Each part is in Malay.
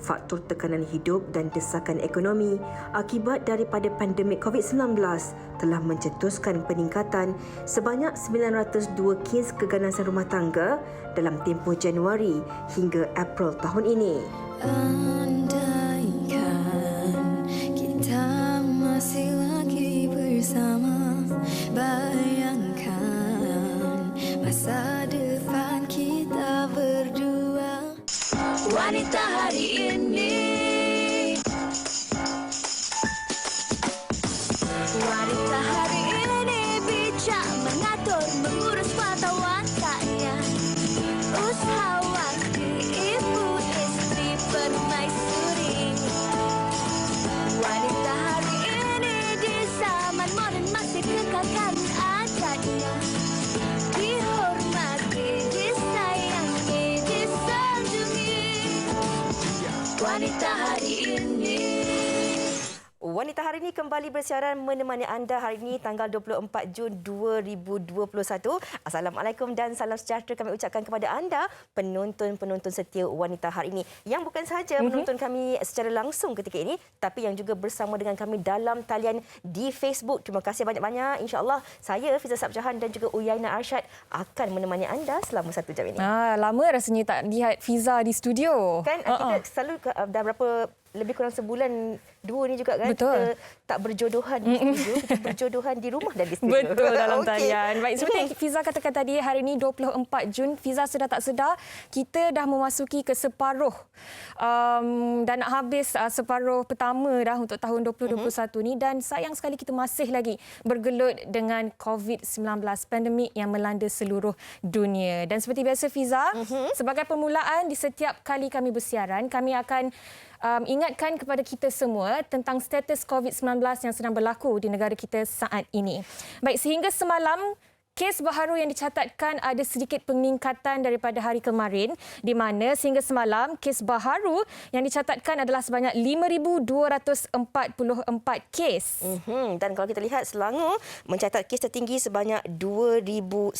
faktor tekanan hidup dan desakan ekonomi akibat daripada pandemik COVID-19 telah mencetuskan peningkatan sebanyak 902 kes keganasan rumah tangga dalam tempoh Januari hingga April tahun ini. Andaikan kita masih lagi bersama, bayangkan masa depan kita berdua. Wanita hari ini, wanita hari ini bijak mengatur, mengurus mata wantanya, usahawan, ibu, istri, permaisuri. Wanita hari ini di zaman moden masih kekalkan adatnya, dihormati, disayangi, disanjungi. Wanita hari ini. Wanita hari ini kembali bersiaran menemani anda hari ini tanggal 24 Jun 2021. Assalamualaikum dan salam sejahtera kami ucapkan kepada anda penonton-penonton setia Wanita hari ini yang bukan sahaja menonton kami secara langsung ketika ini tapi yang juga bersama dengan kami dalam talian di Facebook. Terima kasih banyak-banyak. InsyaAllah saya Fiza Sabjahan dan juga Uyaina Arsyad akan menemani anda selama 1 jam ini. Lama rasanya tak lihat Fiza di studio. Kan kita selalu dah berapa lebih kurang sebulan 2 ni juga kan. Betul. Kita tak berjodohan di studio, kita berjodohan di rumah dan di studio. Betul dalam Okey. talian. Baik, seperti yang Fiza katakan tadi, hari ini 24 Jun, Fiza sedar tak sedar, kita dah memasuki ke separuh dan nak habis separuh pertama dah untuk tahun 2021 ni, dan sayang sekali kita masih lagi bergelut dengan COVID-19, pandemik yang melanda seluruh dunia. Dan seperti biasa Fiza, sebagai permulaan di setiap kali kami bersiaran, kami akan ingatkan kepada kita semua tentang status COVID-19 yang sedang berlaku di negara kita saat ini. Baik, sehingga semalam, kes baharu yang dicatatkan ada sedikit peningkatan daripada hari kemarin, di mana sehingga semalam kes baharu yang dicatatkan adalah sebanyak 5,244 kes. Dan kalau kita lihat Selangor mencatat kes tertinggi sebanyak 2,001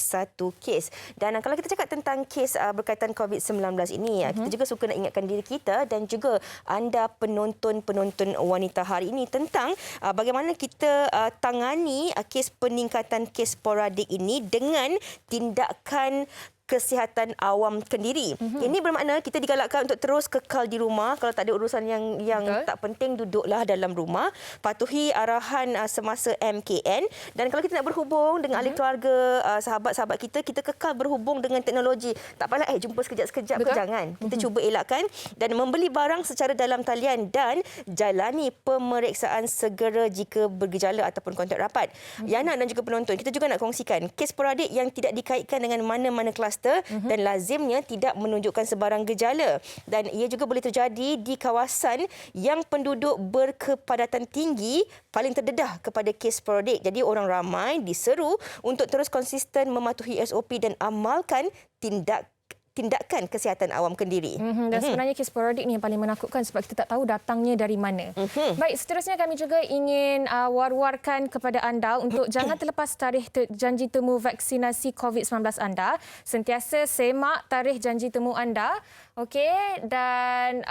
kes. Dan kalau kita cakap tentang kes berkaitan COVID-19 ini, kita juga suka nak ingatkan diri kita dan juga anda penonton-penonton Wanita hari ini tentang bagaimana kita tangani kes peningkatan kes sporadik ini dengan tindakan kesihatan awam kendiri. Ini bermakna kita digalakkan untuk terus kekal di rumah. Kalau tak ada urusan yang tak penting, duduklah dalam rumah. Patuhi arahan semasa MKN. Dan kalau kita nak berhubung dengan ahli keluarga, sahabat-sahabat kita, kita kekal berhubung dengan teknologi. Tak apalah jumpa sekejap-sekejap ke, jangan. Kita cuba elakkan dan membeli barang secara dalam talian dan jalani pemeriksaan segera jika bergejala ataupun kontak rapat. Yana dan juga penonton, kita juga nak kongsikan kes sporadik yang tidak dikaitkan dengan mana-mana kluster dan lazimnya tidak menunjukkan sebarang gejala, dan ia juga boleh terjadi di kawasan yang penduduk berkepadatan tinggi paling terdedah kepada kes sporadik. Jadi orang ramai diseru untuk terus konsisten mematuhi SOP dan amalkan tindakan kesihatan awam kendiri. Dan sebenarnya kes sporadik ni yang paling menakutkan sebab kita tak tahu datangnya dari mana. Baik, seterusnya kami juga ingin war-warkan kepada anda untuk jangan terlepas tarikh janji temu vaksinasi COVID-19 anda. Sentiasa semak tarikh janji temu anda. Okey, dan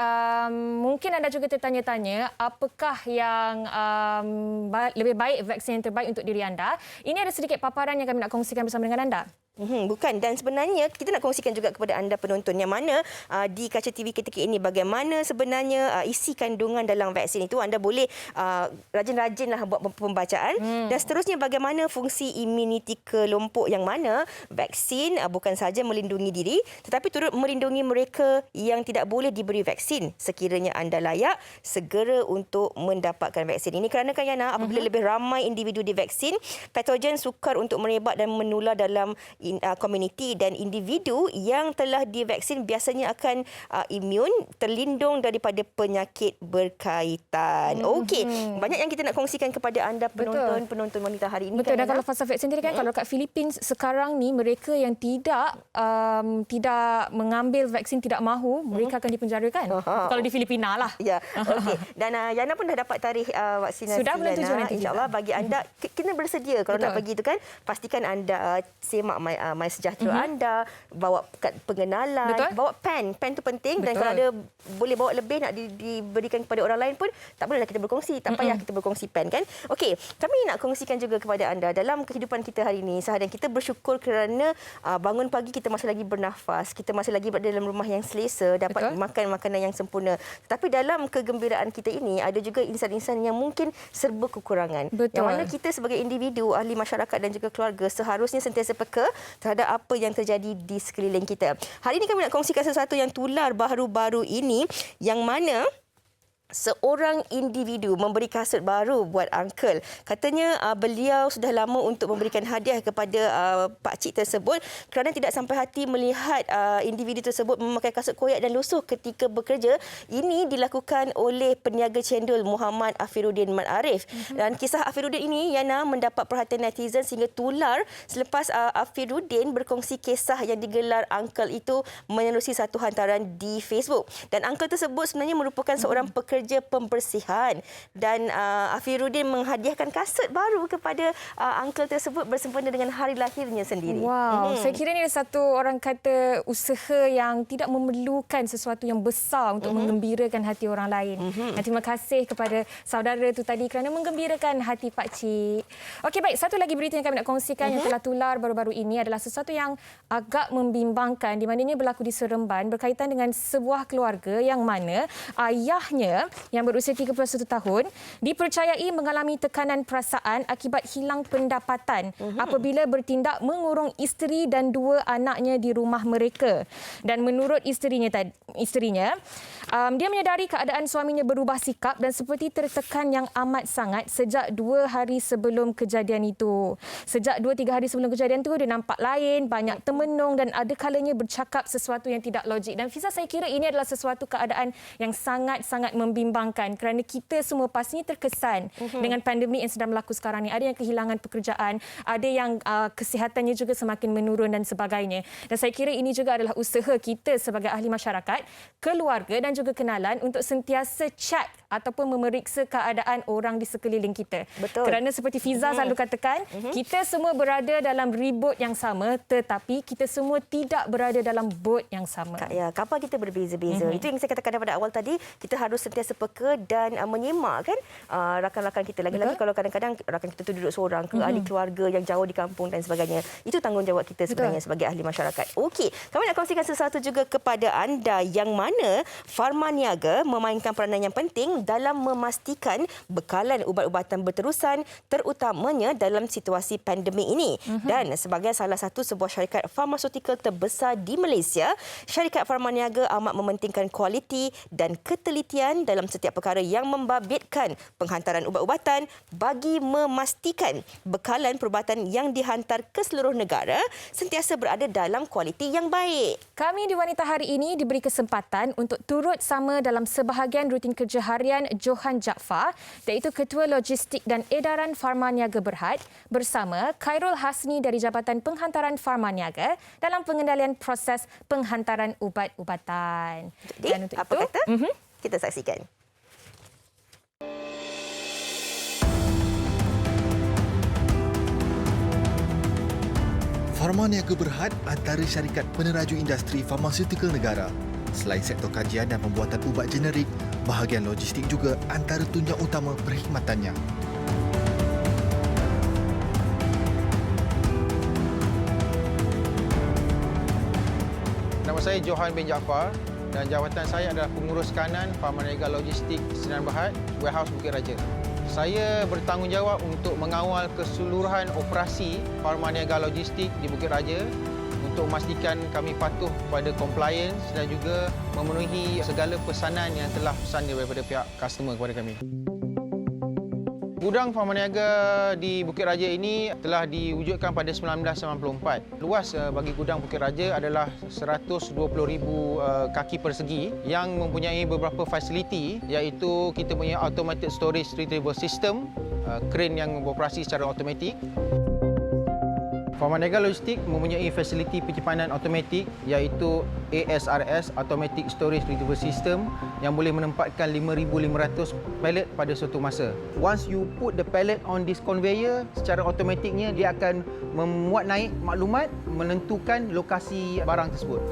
mungkin anda juga tertanya-tanya apakah yang lebih baik, vaksin yang terbaik untuk diri anda. Ini ada sedikit paparan yang kami nak kongsikan bersama dengan anda. Bukan, dan sebenarnya kita nak kongsikan juga kepada anda penonton yang mana di kaca TV ketika ini bagaimana sebenarnya isi kandungan dalam vaksin itu. Anda boleh rajin-rajinlah buat pembacaan. Dan seterusnya bagaimana fungsi imuniti kelompok yang mana vaksin bukan sahaja melindungi diri tetapi turut melindungi mereka yang tidak boleh diberi vaksin. Sekiranya anda layak, segera untuk mendapatkan vaksin. Ini kerana Yana, apabila lebih ramai individu divaksin, patogen sukar untuk merebak dan menular dalam komuniti, dan individu yang telah divaksin biasanya akan imun, terlindung daripada penyakit berkaitan. Okey, banyak yang kita nak kongsikan kepada anda penonton Wanita hari ini. Betul, dan kalau pasal vaksin tadi kan, kalau kat Philippines sekarang ni mereka yang tidak mengambil vaksin, tidak tidak mahu, mereka akan dipenjarakan. Kalau di Filipina lah. Ya, okey. Dan Yana pun dah dapat tarikh vaksinasi. Sudah bulan 7 nanti. InsyaAllah bagi anda kena bersedia kalau nak pergi tu kan. Pastikan anda semak My Sejahtera anda, bawa kad pengenalan, bawa pen. Pen tu penting dan kalau ada boleh bawa lebih nak diberikan kepada orang lain pun tak bolehlah kita berkongsi. Tak payah kita berkongsi pen kan. Okey, kami nak kongsikan juga kepada anda dalam kehidupan kita hari ini seharian kita bersyukur kerana bangun pagi kita masih lagi bernafas, kita masih lagi berada dalam rumah yang selesa, dapat makan makanan yang sempurna. Tetapi dalam kegembiraan kita ini ada juga insan-insan yang mungkin serba kekurangan. Yang mana kita sebagai individu, ahli masyarakat dan juga keluarga seharusnya sentiasa peka terhadap apa yang terjadi di sekeliling kita. Hari ini kami nak kongsikan sesuatu yang tular baru-baru ini yang mana seorang individu memberi kasut baru buat uncle. Katanya beliau sudah lama untuk memberikan hadiah kepada pakcik tersebut kerana tidak sampai hati melihat individu tersebut memakai kasut koyak dan lusuh ketika bekerja. Ini dilakukan oleh peniaga cendol Muhammad Afiruddin Mat Arif. Dan kisah Afiruddin ini Yana mendapat perhatian netizen sehingga tular selepas Afiruddin berkongsi kisah yang digelar uncle itu menerusi satu hantaran di Facebook. Dan uncle tersebut sebenarnya merupakan seorang pekerja pembersihan dan Afiruddin menghadiahkan kasut baru kepada uncle tersebut bersempena dengan hari lahirnya sendiri. Wow, saya kira ini satu orang kata usaha yang tidak memerlukan sesuatu yang besar untuk menggembirakan hati orang lain. Dan terima kasih kepada saudara itu tadi kerana menggembirakan hati pakcik. Okey, baik, satu lagi berita yang kami nak kongsikan yang telah tular baru-baru ini adalah sesuatu yang agak membimbangkan di mananya berlaku di Seremban berkaitan dengan sebuah keluarga yang mana ayahnya yang berusia 31 tahun dipercayai mengalami tekanan perasaan akibat hilang pendapatan apabila bertindak mengurung isteri dan dua anaknya di rumah mereka. Dan menurut isterinya, dia menyedari keadaan suaminya berubah sikap dan seperti tertekan yang amat sangat sejak 2 hari sebelum kejadian itu. Sejak 2-3 hari sebelum kejadian itu, dia nampak lain, banyak termenung dan ada kalanya bercakap sesuatu yang tidak logik. Dan Fiza, saya kira ini adalah sesuatu keadaan yang sangat-sangat membimbangkan kerana kita semua pastinya terkesan dengan pandemik yang sedang berlaku sekarang ni. Ada yang kehilangan pekerjaan, ada yang kesihatannya juga semakin menurun dan sebagainya. Dan saya kira ini juga adalah usaha kita sebagai ahli masyarakat, keluarga dan juga kenalan untuk sentiasa cek ataupun memeriksa keadaan orang di sekeliling kita. Betul. Kerana seperti Fiza selalu katakan, kita semua berada dalam ribut yang sama tetapi kita semua tidak berada dalam bot yang sama. Ya, kapal kita berbeza-beza. Itu yang saya katakan daripada awal tadi, kita harus sentiasa peka dan menyemak kan rakan-rakan kita. Lagi-lagi kalau kadang-kadang rakan kita tu duduk seorang ke ahli keluarga yang jauh di kampung dan sebagainya. Itu tanggungjawab kita sebenarnya sebagai ahli masyarakat. Okey, kami nak kongsikan sesuatu juga kepada anda yang mana Pharma Niaga memainkan peranan yang penting dalam memastikan bekalan ubat-ubatan berterusan terutamanya dalam situasi pandemik ini. Dan sebagai salah satu sebuah syarikat farmasutikal terbesar di Malaysia, syarikat Pharma Niaga amat mementingkan kualiti dan ketelitian dalam setiap perkara yang membabitkan penghantaran ubat-ubatan bagi memastikan bekalan perubatan yang dihantar ke seluruh negara sentiasa berada dalam kualiti yang baik. Kami di Wanita Hari ini diberi kesempatan untuk turut sama dalam sebahagian rutin kerja harian Johan Jaafar, iaitu Ketua Logistik dan Edaran Pharma Niaga Berhad bersama Khairul Hasni dari Jabatan Penghantaran Pharma Niaga dalam pengendalian proses penghantaran ubat-ubatan. Jadi, dan untuk apa itu, kata? Kita saksikan. Pharma Niaga Berhad antara syarikat peneraju industri farmasutikal negara. Selain sektor kajian dan pembuatan ubat generik, bahagian logistik juga antara tunjang utama perkhidmatannya. Nama saya Johan bin Jaafar dan jawatan saya adalah pengurus kanan Pharma Niaga Logistik Sinar Berhad, Warehouse Bukit Raja. Saya bertanggungjawab untuk mengawal keseluruhan operasi Pharma Niaga Logistik di Bukit Raja untuk memastikan kami patuh pada compliance dan juga memenuhi segala pesanan yang telah pesan daripada pihak customer kepada kami. Gudang Pharma Niaga di Bukit Raja ini telah diwujudkan pada 1994. Luas bagi gudang Bukit Raja adalah 120,000 kaki persegi yang mempunyai beberapa fasiliti, iaitu kita punya automated storage retrieval system, crane yang beroperasi secara automatik. Pharmanega Logistik mempunyai fasiliti penyimpanan automatik iaitu ASRS Automatic Storage Retrieval System yang boleh menempatkan 5,500 pallet pada suatu masa. Once you put the pallet on this conveyor, secara automatiknya dia akan memuat naik maklumat menentukan lokasi barang tersebut.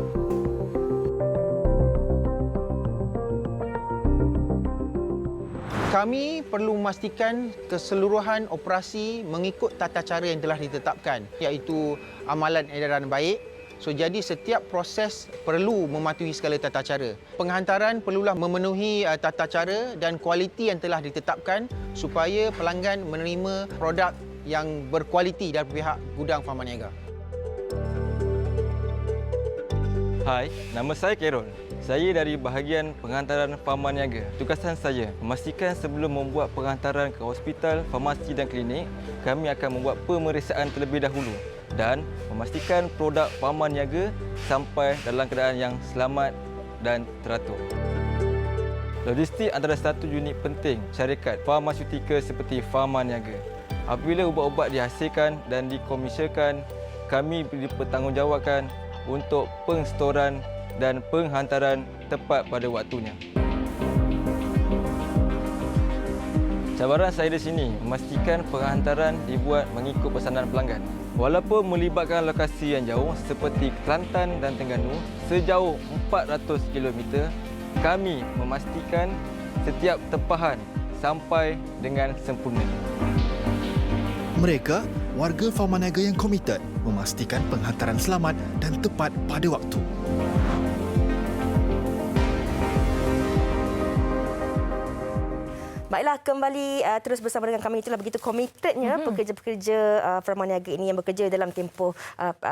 Kami perlu memastikan keseluruhan operasi mengikut tata cara yang telah ditetapkan, iaitu amalan edaran baik. Jadi setiap proses perlu mematuhi segala tata cara. Penghantaran perlulah memenuhi tata cara dan kualiti yang telah ditetapkan supaya pelanggan menerima produk yang berkualiti dari pihak gudang Pharmanega. Hai, nama saya Carol. Saya dari bahagian penghantaran Pharmanega. Tugasan saya memastikan sebelum membuat penghantaran ke hospital, farmasi dan klinik, kami akan membuat pemeriksaan terlebih dahulu dan memastikan produk Pharmanega sampai dalam keadaan yang selamat dan teratur. Logistik adalah satu unit penting syarikat farmaseutika seperti Pharmanega. Apabila ubat-ubat dihasilkan dan dikomersialkan, kami dipertanggungjawabkan untuk pengstoran dan penghantaran tepat pada waktunya. Cabaran saya di sini memastikan penghantaran dibuat mengikut pesanan pelanggan. Walaupun melibatkan lokasi yang jauh seperti Kelantan dan Terengganu sejauh 400 km, kami memastikan setiap tempahan sampai dengan sempurna. Mereka, warga Pharmanega yang komited memastikan penghantaran selamat dan tepat pada waktu. Baiklah, kembali terus bersama dengan kami. Itulah begitu komitednya pekerja-pekerja Pharmanega ini yang bekerja dalam tempoh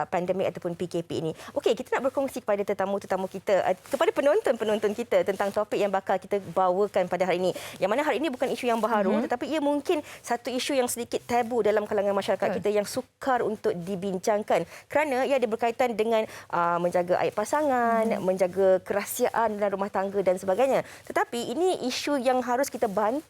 pandemik ataupun PKP ini. Okey, kita nak berkongsi kepada tetamu-tetamu kita, kepada penonton-penonton kita tentang topik yang bakal kita bawakan pada hari ini. Yang mana hari ini bukan isu yang baharu, tetapi ia mungkin satu isu yang sedikit tabu dalam kalangan masyarakat kita yang sukar untuk dibincangkan. Kerana ia ada berkaitan dengan menjaga aib pasangan, menjaga kerahsiaan dalam rumah tangga dan sebagainya. Tetapi ini isu yang harus kita bantu.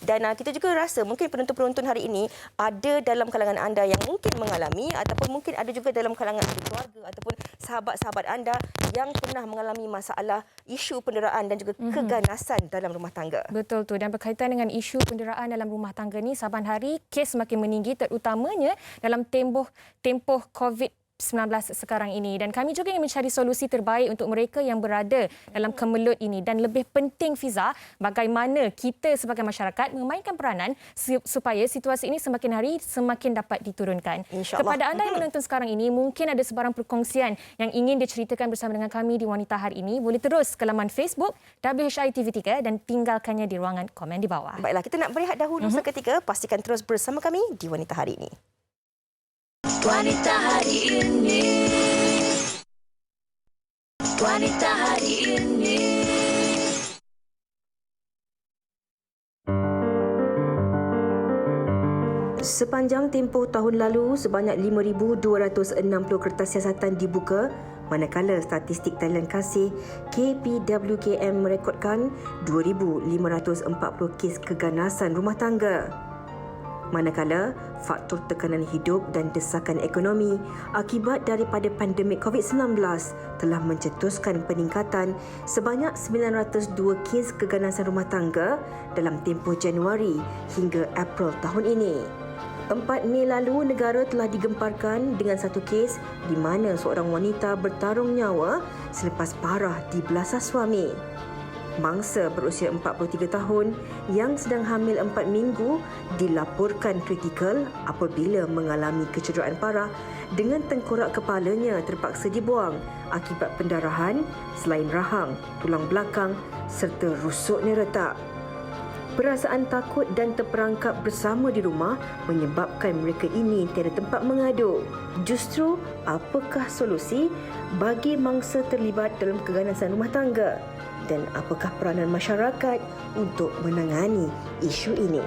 Dan kita juga rasa mungkin penonton-penonton hari ini ada dalam kalangan anda yang mungkin mengalami ataupun mungkin ada juga dalam kalangan keluarga ataupun sahabat-sahabat anda yang pernah mengalami masalah isu penderaan dan juga keganasan dalam rumah tangga. Betul tu, dan berkaitan dengan isu penderaan dalam rumah tangga ni, saban hari kes semakin meninggi terutamanya dalam tempoh COVID-19 sekarang ini, dan kami juga ingin mencari solusi terbaik untuk mereka yang berada dalam kemelut ini. Dan lebih penting, Fiza, bagaimana kita sebagai masyarakat memainkan peranan supaya situasi ini semakin hari semakin dapat diturunkan. Kepada anda yang menonton sekarang ini, mungkin ada sebarang perkongsian yang ingin diceritakan bersama dengan kami di Wanita Hari ini, boleh terus ke laman Facebook WHI TV3 dan tinggalkannya di ruangan komen di bawah. Baiklah, kita nak berehat dahulu seketika. Pastikan terus bersama kami di Wanita Hari ini. Wanita hari ini. Wanita hari ini. Sepanjang tempoh tahun lalu, sebanyak 5,260 kertas siasatan dibuka, manakala statistik talian kasih KPWKM merekodkan 2,540 kes keganasan rumah tangga. Manakala faktor tekanan hidup dan desakan ekonomi akibat daripada pandemik COVID-19 telah mencetuskan peningkatan sebanyak 902 kes keganasan rumah tangga dalam tempoh Januari hingga April tahun ini. 4 Mei lalu, negara telah digemparkan dengan satu kes di mana seorang wanita bertarung nyawa selepas parah dibelasah suami. Mangsa berusia 43 tahun yang sedang hamil 4 minggu dilaporkan kritikal apabila mengalami kecederaan parah dengan tengkorak kepalanya terpaksa dibuang akibat pendarahan selain rahang, tulang belakang serta rusuknya retak. Perasaan takut dan terperangkap bersama di rumah menyebabkan mereka ini tiada tempat mengadu. Justru, apakah solusi bagi mangsa terlibat dalam keganasan rumah tangga? Dan apakah peranan masyarakat untuk menangani isu ini?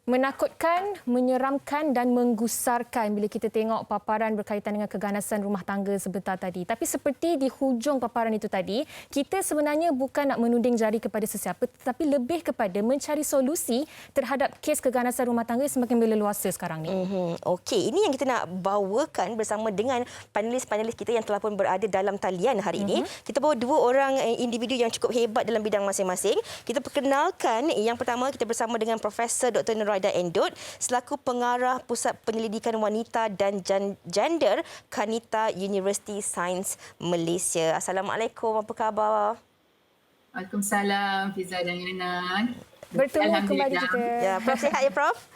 Menakutkan, menyeramkan dan menggusarkan bila kita tengok paparan berkaitan dengan keganasan rumah tangga sebentar tadi. Tapi seperti di hujung paparan itu tadi, kita sebenarnya bukan nak menuding jari kepada sesiapa tetapi lebih kepada mencari solusi terhadap kes keganasan rumah tangga yang semakin berleluasa sekarang ni. Okey, ini yang kita nak bawakan bersama dengan panelis-panelis kita yang telah pun berada dalam talian hari ini. Kita bawa dua orang individu yang cukup hebat dalam bidang masing-masing. Kita perkenalkan yang pertama kita bersama dengan Profesor Dr. Nuraida Endut selaku pengarah Pusat Penyelidikan Wanita dan Gender Kanita University Sains Malaysia. Assalamualaikum, apa khabar? Waalaikumsalam, Fiza dan Yana. Bertemu kembali kita. Ya, Prof sihat ya, Prof?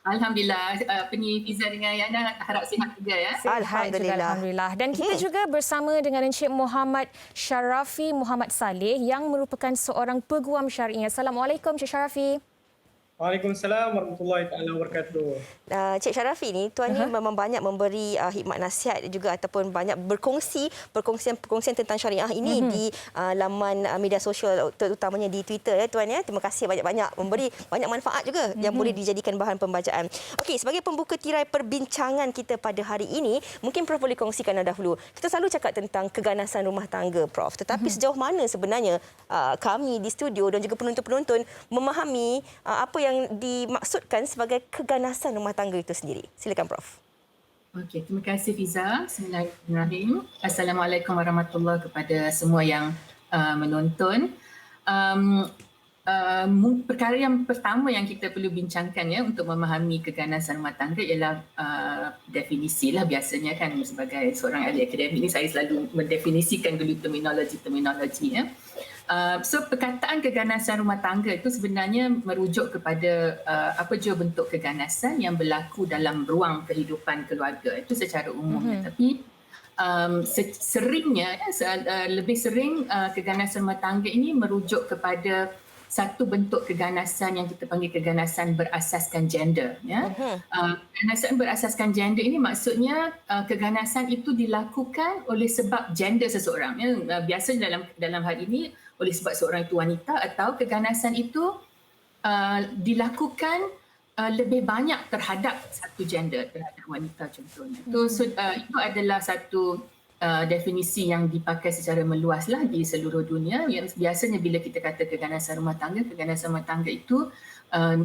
Alhamdulillah, Fiza dengan Yana harap sihat juga ya. Alhamdulillah. Dan kita juga bersama dengan Encik Muhammad Sharafi Muhammad Saleh yang merupakan seorang peguam syar'i. Assalamualaikum, Encik Sharafi. Waalaikumsalam warahmatullahi taala wabarakatuh. Cik Sharafi ni, tuan ni memang banyak memberi hikmat nasihat juga ataupun banyak perkongsian tentang syariah ini di laman media sosial terutamanya di Twitter ya tuan ya. Terima kasih banyak-banyak memberi banyak manfaat juga yang boleh dijadikan bahan pembacaan. Okey, sebagai pembuka tirai perbincangan kita pada hari ini, mungkin Prof boleh kongsikan dahulu. Kita selalu cakap tentang keganasan rumah tangga, Prof. Tetapi sejauh mana sebenarnya kami di studio dan juga penonton-penonton memahami apa yang dimaksudkan sebagai keganasan rumah tangga itu sendiri. Silakan, Prof. Okey, terima kasih Fiza. Bismillahirrahmanirrahim. Assalamualaikum warahmatullahi kepada semua yang menonton. Perkara yang pertama yang kita perlu bincangkan ya untuk memahami keganasan rumah tangga ialah definisi lah. Biasanya kan sebagai seorang ahli akademik ni saya selalu mendefinisikan dulu terminologi ya. So perkataan keganasan rumah tangga itu sebenarnya merujuk kepada apa jua bentuk keganasan yang berlaku dalam ruang kehidupan keluarga itu secara umumnya. Tapi seringnya lebih sering keganasan rumah tangga ini merujuk kepada satu bentuk keganasan yang kita panggil keganasan berasaskan gender ya. Keganasan berasaskan gender ini maksudnya keganasan itu dilakukan oleh sebab gender seseorang ya. Biasanya dalam hal ini oleh sebab seorang itu wanita atau keganasan itu dilakukan lebih banyak terhadap satu gender, terhadap wanita contohnya. Itu adalah satu definisi yang dipakai secara meluaslah di seluruh dunia. Yang biasanya bila kita kata keganasan rumah tangga itu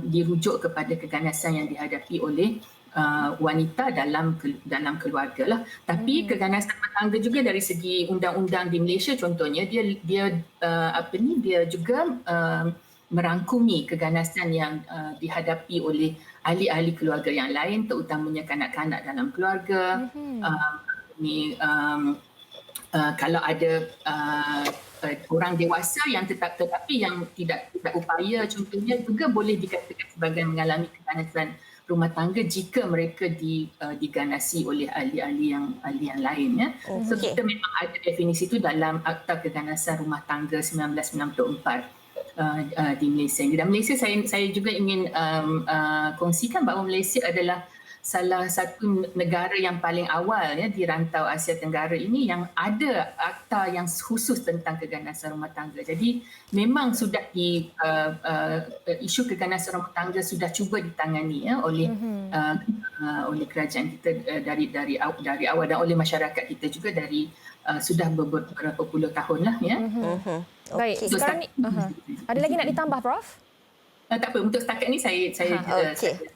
dirujuk kepada keganasan yang dihadapi oleh wanita dalam keluarga lah. Tapi keganasan rumah tangga juga dari segi undang-undang di Malaysia contohnya dia juga merangkumi keganasan yang dihadapi oleh ahli-ahli keluarga yang lain terutamanya kanak-kanak dalam keluarga. Kalau ada orang dewasa yang tetapi yang tidak upaya contohnya juga boleh dikatakan sebagai mengalami keganasan rumah tangga jika mereka diganasi oleh ahli-ahli yang lain ya. So kita memang ada definisi itu dalam Akta Keganasan Rumah Tangga 1994 di Malaysia. Dan Malaysia saya juga ingin kongsikan bahawa Malaysia adalah salah satu negara yang paling awal ya di rantau Asia Tenggara ini yang ada akta yang khusus tentang keganasan rumah tangga. Jadi memang sudah isu keganasan rumah tangga sudah cuba ditangani ya oleh kerajaan kita dari awal dan oleh masyarakat kita juga dari sudah beberapa puluh tahun lah ya. Baik, sekarang ni ada lagi nak ditambah, Prof? Tak apa, untuk setakat ni saya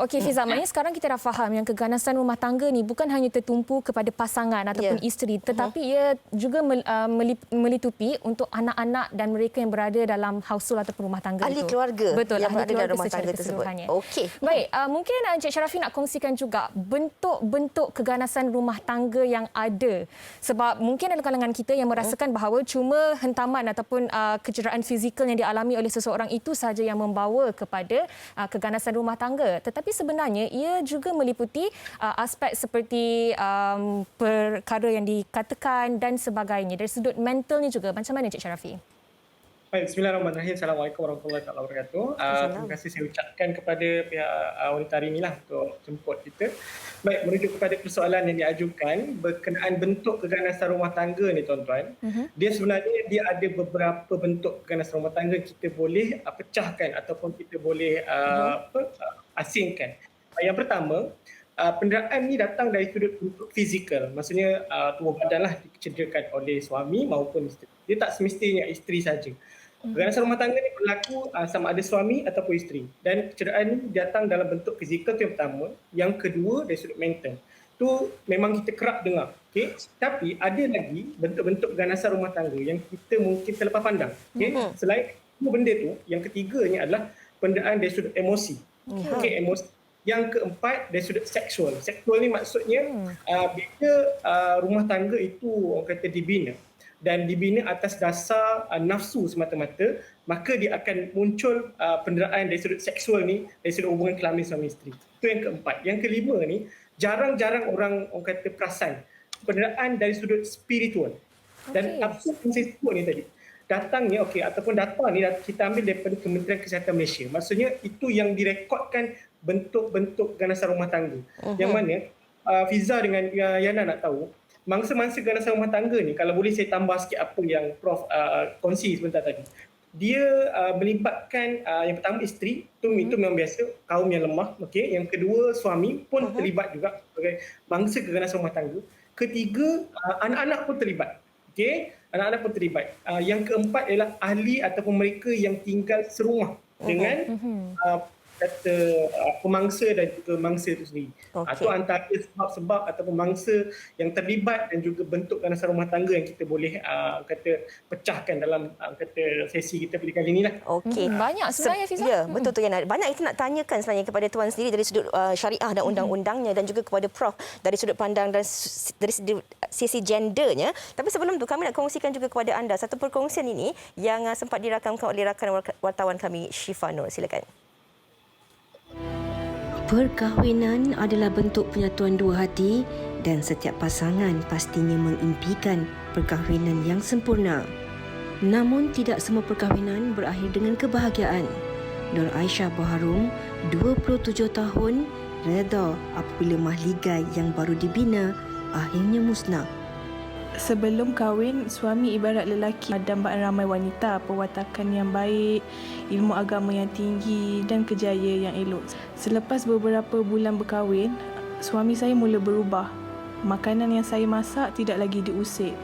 Okey Fiza, maknanya sekarang kita dah faham yang keganasan rumah tangga ni bukan hanya tertumpu kepada pasangan ataupun isteri tetapi ia juga melitupi untuk anak-anak dan mereka yang berada dalam household ataupun rumah tangga ahli itu. keluarga Betul, yang ahli berada dalam rumah tangga tersebut. Okey. Baik, mungkin Encik Sharafi nak kongsikan juga bentuk-bentuk keganasan rumah tangga yang ada. Sebab mungkin ada kalangan kita yang merasakan bahawa cuma hentaman ataupun kecederaan fizikal yang dialami oleh seseorang itu sahaja yang membawa kepada keganasan rumah tangga. Tetapi sebenarnya ia juga meliputi aspek seperti perkara yang dikatakan dan sebagainya. Dari sudut mentalnya juga. Macam mana Encik Sharafi? Baik, bismillahirrahmanirrahim. Assalamualaikum warahmatullahi wabarakatuh. Terima kasih saya ucapkan kepada pihak wanita hari ini untuk jemput kita. Baik, merujuk kepada persoalan yang diajukan berkenaan bentuk keganasan rumah tangga ni tuan-tuan. Dia sebenarnya dia ada beberapa bentuk keganasan rumah tangga kita boleh pecahkan ataupun kita boleh asingkan. Yang pertama, penderaan ni datang dari sudut bentuk fizikal. Maksudnya tubuh badanlah dicederakan oleh suami maupun isteri. Dia tak semestinya isteri saja. Keganasan rumah tangga ni berlaku sama ada suami ataupun isteri. Dan kecederaan ni datang dalam bentuk fizikal tu yang pertama. Yang kedua dari sudut mental. Tu memang kita kerap dengar. Okay? Tapi ada lagi bentuk-bentuk keganasan rumah tangga yang kita mungkin terlepas pandang. Okay? Selain dua benda tu, yang ketiganya adalah penderaan dari sudut emosi. Okay, emosi. Yang keempat dari sudut seksual. Seksual ni maksudnya bila rumah tangga itu orang kata dibina dan dibina atas dasar nafsu semata-mata, maka dia akan muncul penderaan dari sudut seksual ni, dari sudut hubungan kelamin suami isteri. Itu yang keempat. Yang kelima ni, jarang-jarang orang kata perasan penderaan dari sudut spiritual. Dan apa yang saya sebut ni tadi, datangnya ataupun data ni kita ambil daripada Kementerian Kesihatan Malaysia. Maksudnya itu yang direkodkan bentuk-bentuk keganasan rumah tangga. Yang mana Fiza dengan Yana nak tahu, mangsa-mangsa keganasan rumah tangga ni, kalau boleh saya tambah sikit apa yang Prof kongsi sebentar tadi. Dia melibatkan yang pertama isteri, itu memang biasa, kaum yang lemah. Okay. Yang kedua suami pun terlibat juga sebagai mangsa keganasan rumah tangga. Ketiga, anak-anak pun terlibat. Okay. Anak-anak pun terlibat. Yang keempat ialah ahli ataupun mereka yang tinggal serumah dengan kata pemangsa dan juga mangsa itu sendiri. Itu antara sebab-sebab ataupun mangsa yang terlibat dan juga bentuk keganasan rumah tangga yang kita boleh kata pecahkan dalam kata sesi kita pada kali inilah. Okey. Banyak sebenarnya Fiza. Ya, betul tu Yana. Banyak kita nak tanyakan sebenarnya kepada tuan sendiri dari sudut syariah dan undang-undangnya dan juga kepada Prof dari sudut pandang dan dari sisi gendernya. Tapi sebelum tu kami nak kongsikan juga kepada anda satu perkongsian ini yang sempat dirakamkan oleh rakan wartawan kami Syifa Nur. Silakan. Perkahwinan adalah bentuk penyatuan dua hati dan setiap pasangan pastinya mengimpikan perkahwinan yang sempurna. Namun tidak semua perkahwinan berakhir dengan kebahagiaan. Nur Aisyah Baharum, 27 tahun, reda apabila mahligai yang baru dibina akhirnya musnah. Sebelum kahwin, suami ibarat lelaki dambaan ramai wanita, perwatakan yang baik, ilmu agama yang tinggi dan kejayaan yang elok. Selepas beberapa bulan berkahwin, suami saya mula berubah. Makanan yang saya masak tidak lagi diusik.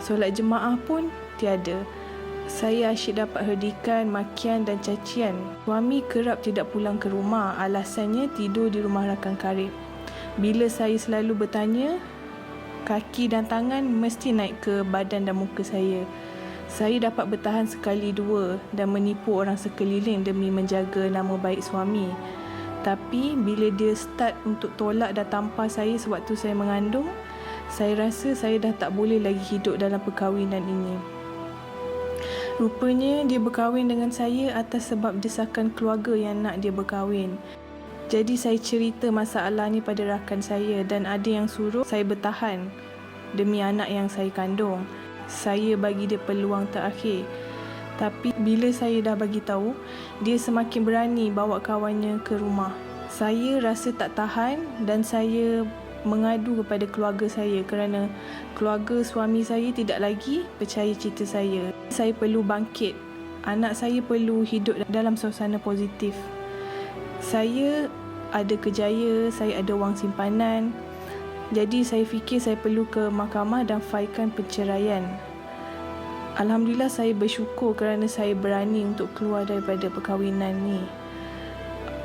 Solat jemaah pun tiada. Saya asyik dapat herdikan, makian dan cacian. Suami kerap tidak pulang ke rumah, alasannya tidur di rumah rakan karib. Bila saya selalu bertanya, kaki dan tangan mesti naik ke badan dan muka saya. Saya dapat bertahan sekali dua dan menipu orang sekeliling demi menjaga nama baik suami. Tapi bila dia start untuk tolak dan tampar saya sewaktu saya mengandung, saya rasa saya dah tak boleh lagi hidup dalam perkahwinan ini. Rupanya dia berkahwin dengan saya atas sebab desakan keluarga yang nak dia berkahwin. Jadi saya cerita masalah ni pada rakan saya dan ada yang suruh saya bertahan demi anak yang saya kandung. Saya bagi dia peluang terakhir. Tapi bila saya dah bagi tahu, dia semakin berani bawa kawannya ke rumah. Saya rasa tak tahan dan saya mengadu kepada keluarga saya kerana keluarga suami saya tidak lagi percaya cerita saya. Saya perlu bangkit. Anak saya perlu hidup dalam suasana positif. Saya ada kerjaya, saya ada wang simpanan. Jadi saya fikir saya perlu ke mahkamah dan failkan perceraian. Alhamdulillah saya bersyukur kerana saya berani untuk keluar daripada perkahwinan ni.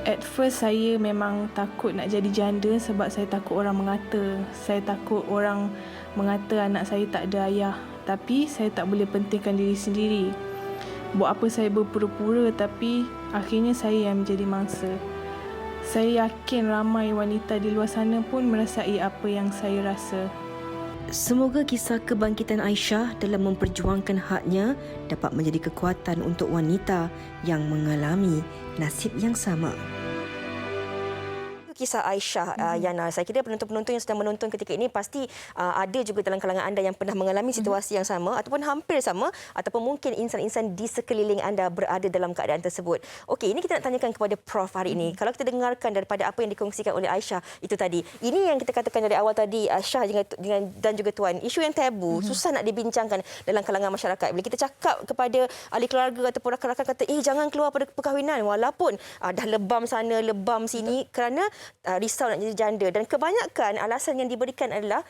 At first saya memang takut nak jadi janda sebab saya takut orang mengata. Saya takut orang mengata anak saya tak ada ayah. Tapi saya tak boleh pentingkan diri sendiri. Buat apa saya berpura-pura tapi akhirnya saya yang menjadi mangsa. Saya yakin ramai wanita di luar sana pun merasai apa yang saya rasa. Semoga kisah kebangkitan Aisyah dalam memperjuangkan haknya dapat menjadi kekuatan untuk wanita yang mengalami nasib yang sama. kisah Aisyah, Yana. Saya kira penonton-penonton yang sedang menonton ketika ini pasti ada juga dalam kalangan anda yang pernah mengalami situasi yang sama ataupun hampir sama, ataupun mungkin insan-insan di sekeliling anda berada dalam keadaan tersebut. Okey, ini kita nak tanyakan kepada Prof hari ini. Kalau kita dengarkan daripada apa yang dikongsikan oleh Aisyah itu tadi, ini yang kita katakan dari awal tadi, Syah dan juga Tuan, isu yang tabu, susah nak dibincangkan dalam kalangan masyarakat. Bila kita cakap kepada ahli keluarga ataupun rakan-rakan kata, jangan keluar pada perkahwinan walaupun dah lebam sana, lebam sini kerana risau nak jadi janda. Dan kebanyakan alasan yang diberikan adalah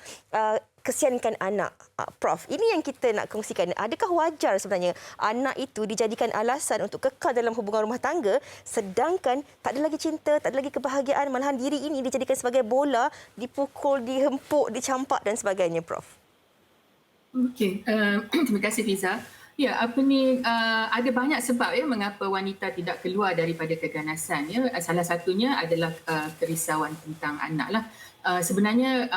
kesiankan anak. Prof, ini yang kita nak kongsikan. Adakah wajar sebenarnya anak itu dijadikan alasan untuk kekal dalam hubungan rumah tangga sedangkan tak ada lagi cinta, tak ada lagi kebahagiaan, malahan diri ini dijadikan sebagai bola, dipukul, dihempuk, dicampak dan sebagainya, Prof? Okey, terima kasih Fiza. Ya, ada banyak sebab mengapa wanita tidak keluar daripada keganasan. Salah satunya adalah kerisauan tentang anak lah. Sebenarnya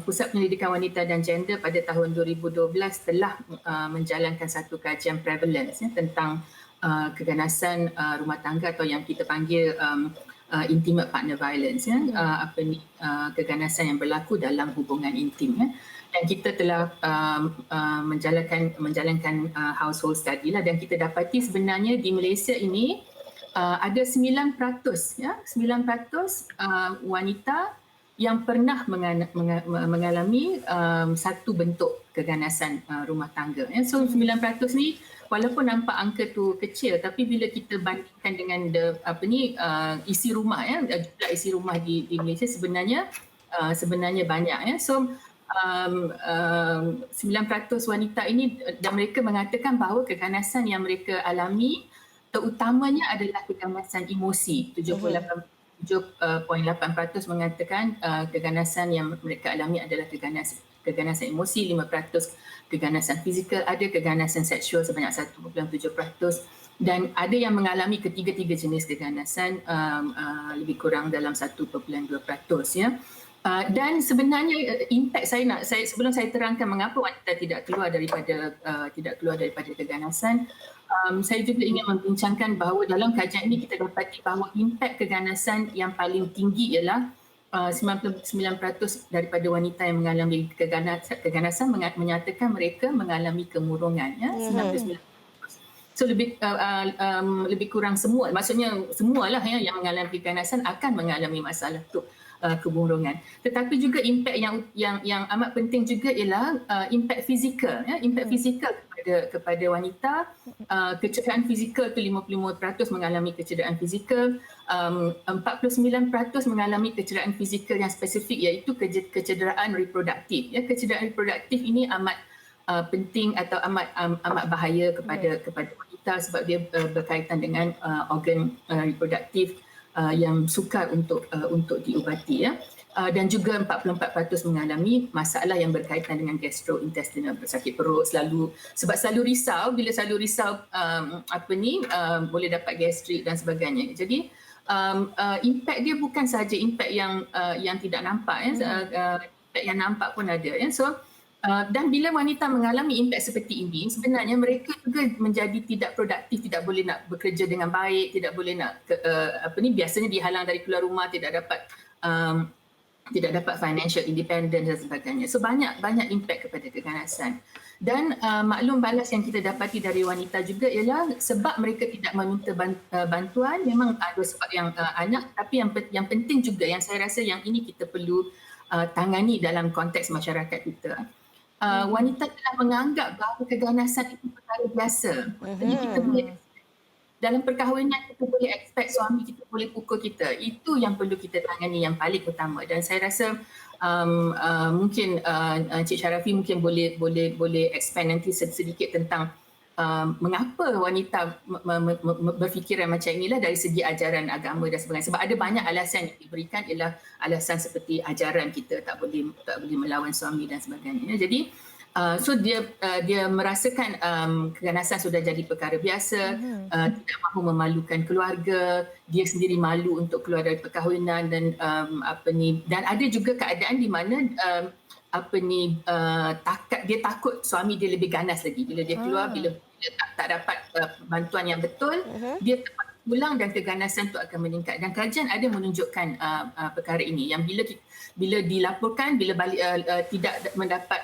Pusat Penyelidikan Wanita dan Gender pada tahun 2012 telah menjalankan satu kajian prevalence tentang keganasan rumah tangga atau yang kita panggil intimate partner violence, keganasan yang berlaku dalam hubungan intim. Dan kita telah menjalankan household study lah, dan kita dapati sebenarnya di Malaysia ini ada 9% wanita yang pernah mengalami satu bentuk keganasan rumah tangga. So 9% ni walaupun nampak angka tu kecil, tapi bila kita bandingkan dengan isi rumah, jumlah isi rumah di Malaysia sebenarnya banyak. So 9% wanita ini, dan mereka mengatakan bahawa keganasan yang mereka alami terutamanya adalah keganasan emosi. 7.8% mengatakan keganasan yang mereka alami adalah keganasan emosi, 5% keganasan fizikal, ada keganasan seksual sebanyak 1.7%, dan ada yang mengalami ketiga-tiga jenis keganasan lebih kurang dalam 1.2%. Dan sebenarnya impak sebelum saya terangkan mengapa wanita tidak keluar daripada keganasan, saya juga ingin membincangkan bahawa dalam kajian ini kita dapati bahawa impak keganasan yang paling tinggi ialah 99% daripada wanita yang mengalami keganasan menyatakan mereka mengalami kemurungan. 99%. So lebih kurang semua, maksudnya semualah yang mengalami keganasan akan mengalami masalah tu. Kemurungan. Tetapi juga impak yang amat penting juga ialah impak fizikal. Impak fizikal kepada wanita, kecederaan fizikal tu 55% mengalami kecederaan fizikal, 49% mengalami kecederaan fizikal yang spesifik, iaitu kecederaan reproduktif. Kecederaan reproduktif ini amat penting atau amat bahaya kepada wanita sebab dia berkaitan dengan organ reproduktif yang sukar untuk diubati. Dan juga 44% mengalami masalah yang berkaitan dengan gastrointestinal, bersakit perut sebab selalu risau. Bila selalu risau boleh dapat gastrik dan sebagainya. Jadi impak dia bukan sahaja impak yang tidak nampak, impak yang nampak pun ada. So dan bila wanita mengalami impak seperti ini, sebenarnya mereka juga menjadi tidak produktif, tidak boleh nak bekerja dengan baik, tidak boleh nak biasanya dihalang dari keluar rumah, tidak dapat financial independence dan sebagainya. So banyak impak kepada keganasan. Dan maklum balas yang kita dapati dari wanita juga ialah sebab mereka tidak meminta bantuan, memang ada sebab yang anak, tapi yang penting juga, yang saya rasa yang ini kita perlu tangani dalam konteks masyarakat kita. Wanita telah menganggap bahawa keganasan itu perkara biasa. Jadi kita boleh, dalam perkahwinan kita boleh expect suami kita boleh pukul kita. Itu yang perlu kita tangani yang paling utama. Dan saya rasa mungkin Cik Sharafi mungkin boleh expand nanti sedikit tentang mengapa wanita berfikiran macam inilah dari segi ajaran agama dan sebagainya. Sebab ada banyak alasan yang diberikan, ialah alasan seperti ajaran kita tak boleh melawan suami dan sebagainya. Jadi so dia merasakan keganasan sudah jadi perkara biasa, tidak mahu memalukan keluarga, dia sendiri malu untuk keluar dari perkahwinan, dan dan ada juga keadaan di mana dia takut suami dia lebih ganas lagi bila dia keluar, bila tak dapat bantuan yang betul, dia pulang dan keganasan itu akan meningkat. Dan kajian ada menunjukkan perkara ini yang bila dilaporkan, bila balik tidak mendapat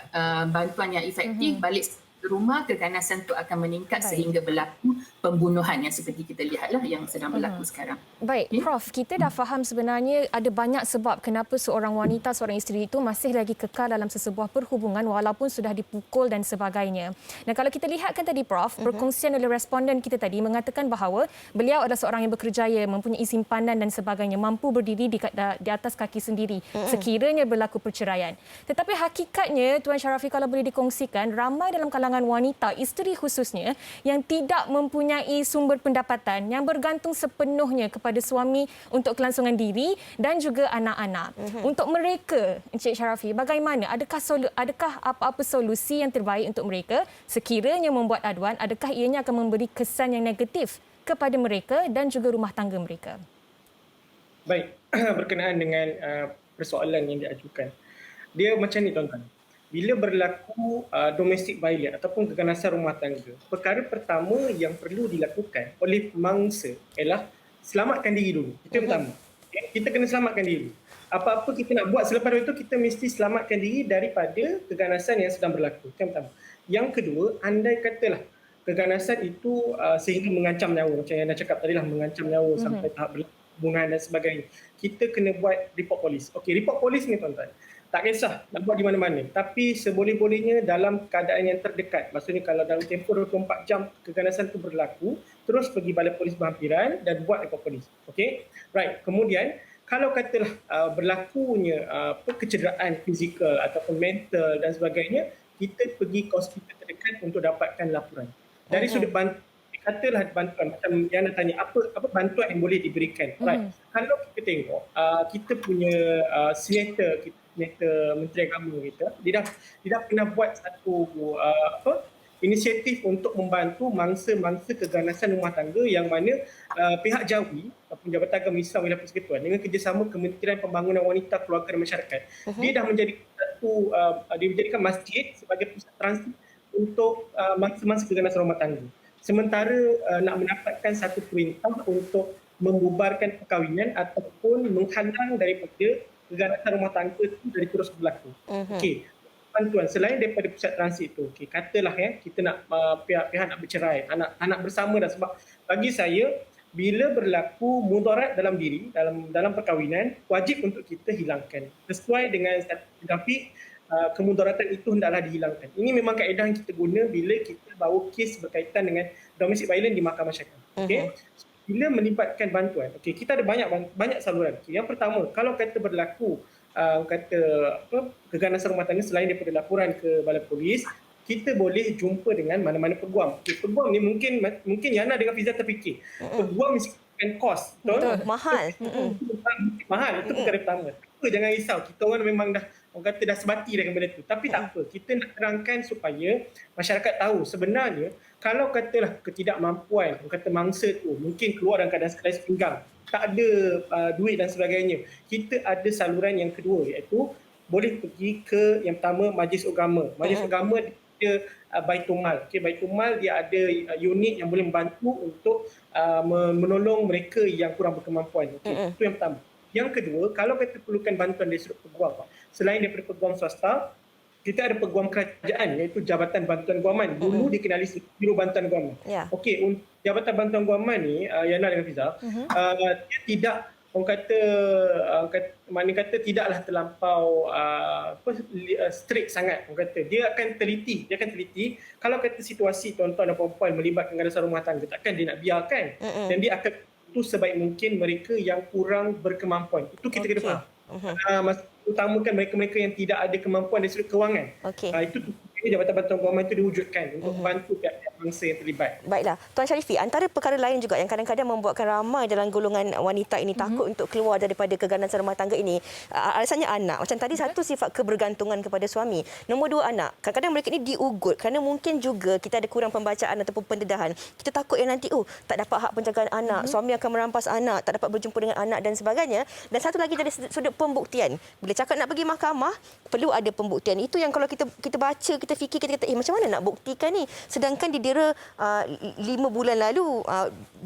bantuan yang efektif, balik ke rumah, keganasan itu akan meningkat sehingga berlaku pembunuhan yang seperti kita lihatlah yang sedang berlaku sekarang. Baik, Prof, kita dah faham sebenarnya ada banyak sebab kenapa seorang wanita, seorang isteri itu masih lagi kekal dalam sesebuah perhubungan walaupun sudah dipukul dan sebagainya. Dan kalau kita lihatkan tadi, Prof, perkongsian oleh responden kita tadi mengatakan bahawa beliau adalah seorang yang berkerjaya, mempunyai simpanan dan sebagainya, mampu berdiri di atas kaki sendiri sekiranya berlaku perceraian. Tetapi hakikatnya, Tuan Sharafi, kalau boleh dikongsikan, ramai dalam kalangan wanita, isteri khususnya, yang tidak mempunyai sumber pendapatan, yang bergantung sepenuhnya kepada suami untuk kelangsungan diri dan juga anak-anak. Untuk mereka, Encik Sharafi, bagaimana? Adakah apa-apa solusi yang terbaik untuk mereka sekiranya membuat aduan? Adakah ianya akan memberi kesan yang negatif kepada mereka dan juga rumah tangga mereka? Baik, berkenaan dengan persoalan yang diajukan. Dia macam ni, tuan-tuan. Bila berlaku domestic violence ataupun keganasan rumah tangga, perkara pertama yang perlu dilakukan oleh mangsa ialah selamatkan diri dulu. Itu yang pertama. Okay? Kita kena selamatkan diri. Apa-apa kita nak buat selepas itu, kita mesti selamatkan diri daripada keganasan yang sedang berlaku. Itu yang pertama. Yang kedua, andai katalah keganasan itu sehingga mengancam nyawa, macam yang anda cakap tadi lah, mengancam nyawa sampai tahap pembunuhan dan sebagainya. Kita kena buat report polis. Okey, report polis ni, tuan-tuan, tak kisah nak buat di mana-mana, tapi seboleh-bolehnya dalam keadaan yang terdekat. Maksudnya kalau dalam tempoh 24 jam keganasan itu berlaku, terus pergi balai polis berhampiran dan buat report polis. Okey, right. Kemudian kalau katalah berlakunya kecederaan fizikal ataupun mental dan sebagainya, kita pergi ke hospital terdekat untuk dapatkan laporan. Dari sudut bantuan, katalah bantuan, macam yang anda tanya, apa bantuan yang boleh diberikan. Right. Kalau kita tengok, kita punya senator Menteri Agama kita, dia dah pernah buat satu inisiatif untuk membantu mangsa-mangsa keganasan rumah tangga yang mana pihak JAWI, Jabatan Agama Islam Wilayah Persekutuan, dengan kerjasama Kementerian Pembangunan Wanita, Keluarga dan Masyarakat, dia dah menjadi dia menjadikan masjid sebagai pusat transit untuk mangsa-mangsa keganasan rumah tangga. Sementara nak mendapatkan satu perintah untuk membubarkan perkahwinan ataupun menghalang daripada keganasan rumah tangga itu dari terus berlaku. Okey, bantuan selain daripada pusat transit itu, okey, katalah kita nak pihak-pihak nak bercerai, anak bersama dah, sebab bagi saya bila berlaku mudarat dalam diri, dalam perkahwinan, wajib untuk kita hilangkan. Sesuai dengan grafik, kemudaratan itu hendaklah dihilangkan. Ini memang kaedah yang kita guna bila kita bawa kes berkaitan dengan domestic violence di mahkamah syariah. Okey. Bila melibatkan bantuan, okey, kita ada banyak saluran. Okay. Yang pertama, kalau kata berlaku keganasan rumah tangga selain daripada laporan ke balai polis, kita boleh jumpa dengan mana-mana peguam. Okay, peguam ni mungkin Yana dengan Fiza terfikir, peguam mesti kos, betul? Mahal. Mahal, itu perkara pertama. Jangan risau, kita orang memang dah sebati dengan benda tu. Tapi tak apa, kita nak terangkan supaya masyarakat tahu sebenarnya kalau katalah ketidakmampuan, kata mangsa tu mungkin keluar dalam keadaan sekelais pinggang, tak ada duit dan sebagainya, kita ada saluran yang kedua, iaitu boleh pergi ke yang pertama Majlis Agama. Majlis Agama dia Baitul Mal. Okay, Baitul Mal dia ada unit yang boleh membantu untuk menolong mereka yang kurang berkemampuan. Okay, itu yang pertama. Yang kedua, kalau kita perlukan bantuan dari sudut peguam, selain daripada peguam swasta, kita ada peguam kerajaan, iaitu Jabatan Bantuan Guaman. Dulu dikenali sebagai Biro Bantuan Guaman. Okey, Jabatan Bantuan Guaman ni, Yana dengan Fiza, dia tidak, mana kata tidaklah terlampau strict sangat. Dia akan teliti. Kalau kata situasi tuan-tuan dan puan-puan melibatkan keganasan rumah tangga, takkan dia nak biarkan. Dan dia akan itu sebaik mungkin mereka yang kurang berkemampuan. Itu kita kena faham. Utamakan mereka-mereka yang tidak ada kemampuan dari sudut kewangan. Itu Jabatan Bantuan Guaman itu diwujudkan untuk membantu pihak-pihak bangsa yang terlibat. Baiklah, Tuan Sharifi, antara perkara lain juga yang kadang-kadang membuatkan ramai dalam golongan wanita ini takut untuk keluar daripada keganasan rumah tangga ini, alasannya anak. Macam tadi, satu sifat kebergantungan kepada suami. Nombor dua, anak. Kadang-kadang mereka ini diugut kerana mungkin juga kita ada kurang pembacaan ataupun pendedahan. Kita takut yang nanti tak dapat hak penjagaan anak, suami akan merampas anak, tak dapat berjumpa dengan anak dan sebagainya. Dan satu lagi dari sudut pembuktian. Bila cakap nak pergi mahkamah, perlu ada pembuktian. Itu yang kalau kita baca, kita fikir, kita kata, macam mana nak buktikan ni? Sedangkan di didera 5 bulan lalu,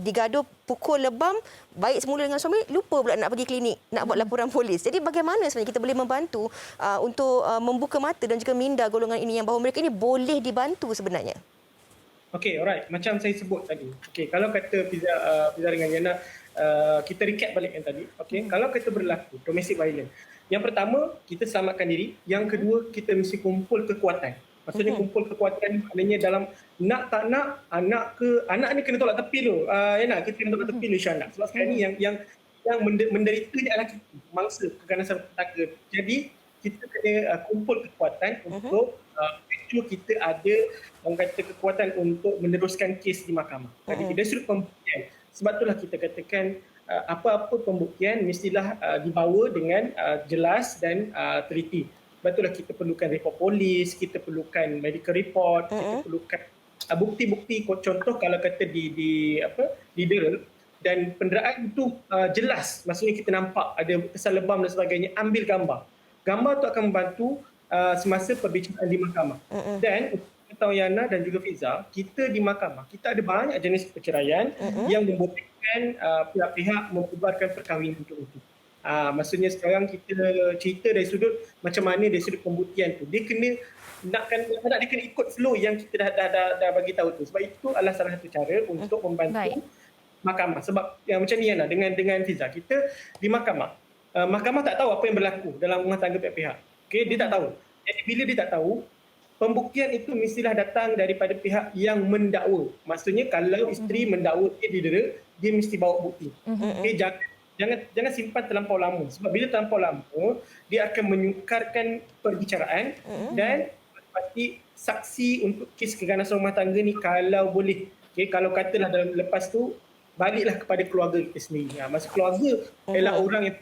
digaduh pukul lebam, baik semula dengan suami, lupa pula nak pergi klinik, nak buat laporan polis. Jadi bagaimana sebenarnya kita boleh membantu untuk membuka mata dan juga minda golongan ini yang bahawa mereka ini boleh dibantu sebenarnya? Okey, alright. Macam saya sebut tadi. Okey, kalau kata Fiza dengan Yana, kita recap balik yang tadi. Okey, kalau kata berlaku domestic violence, yang pertama, kita selamatkan diri. Yang kedua, kita mesti kumpul kekuatan. Maksudnya kumpul kekuatan maknanya dalam nak tak nak, anak ni kena tolak tepi tu. Yana, kita kena tolak tepi tu insya-Allah. Sebab sekarang ni yang menderita ni adalah kita, mangsa keganasan rumah tangga. Jadi, kita kena kumpul kekuatan untuk kita ada orang kata kekuatan untuk meneruskan kes di mahkamah. Jadi dari sudut pembuktian, sebab itulah kita katakan apa-apa pembuktian mestilah dibawa dengan jelas dan teliti. Sebab itulah kita perlukan report polis, kita perlukan medical report, kita perlukan bukti-bukti. Contoh kalau kata didera dan penderaan itu jelas, maksudnya kita nampak ada kesan lebam dan sebagainya, ambil gambar. Gambar itu akan membantu semasa perbicaraan di mahkamah. Dan tahu Yana dan juga Fiza, kita di mahkamah, kita ada banyak jenis perceraian yang membolehkan pihak-pihak membubarkan perkahwinan itu. Maksudnya sekarang kita cerita dari sudut macam mana dari sudut pembuktian tu. Dia kena dia kena ikut flow yang kita dah bagi tahu tu. Sebab itu adalah salah satu cara untuk membantu mahkamah. Sebab yang macam ni Yana dengan Fiza, kita di mahkamah, mahkamah tak tahu apa yang berlaku dalam rumah tangga pihak-pihak. Okay, dia tak tahu. Jadi bila dia tak tahu, pembuktian itu mestilah datang daripada pihak yang mendakwa. Maksudnya kalau isteri mendakwa dia didera, dia mesti bawa bukti. Okay, jangan simpan terlampau lama. Sebab bila terlampau lama, dia akan menyukarkan perbicaraan dan pasti saksi untuk kes keganasan rumah tangga ni kalau boleh. Okay, kalau katalah dalam lepas tu, baliklah kepada keluarga kita sendiri. Masa keluarga ialah orang yang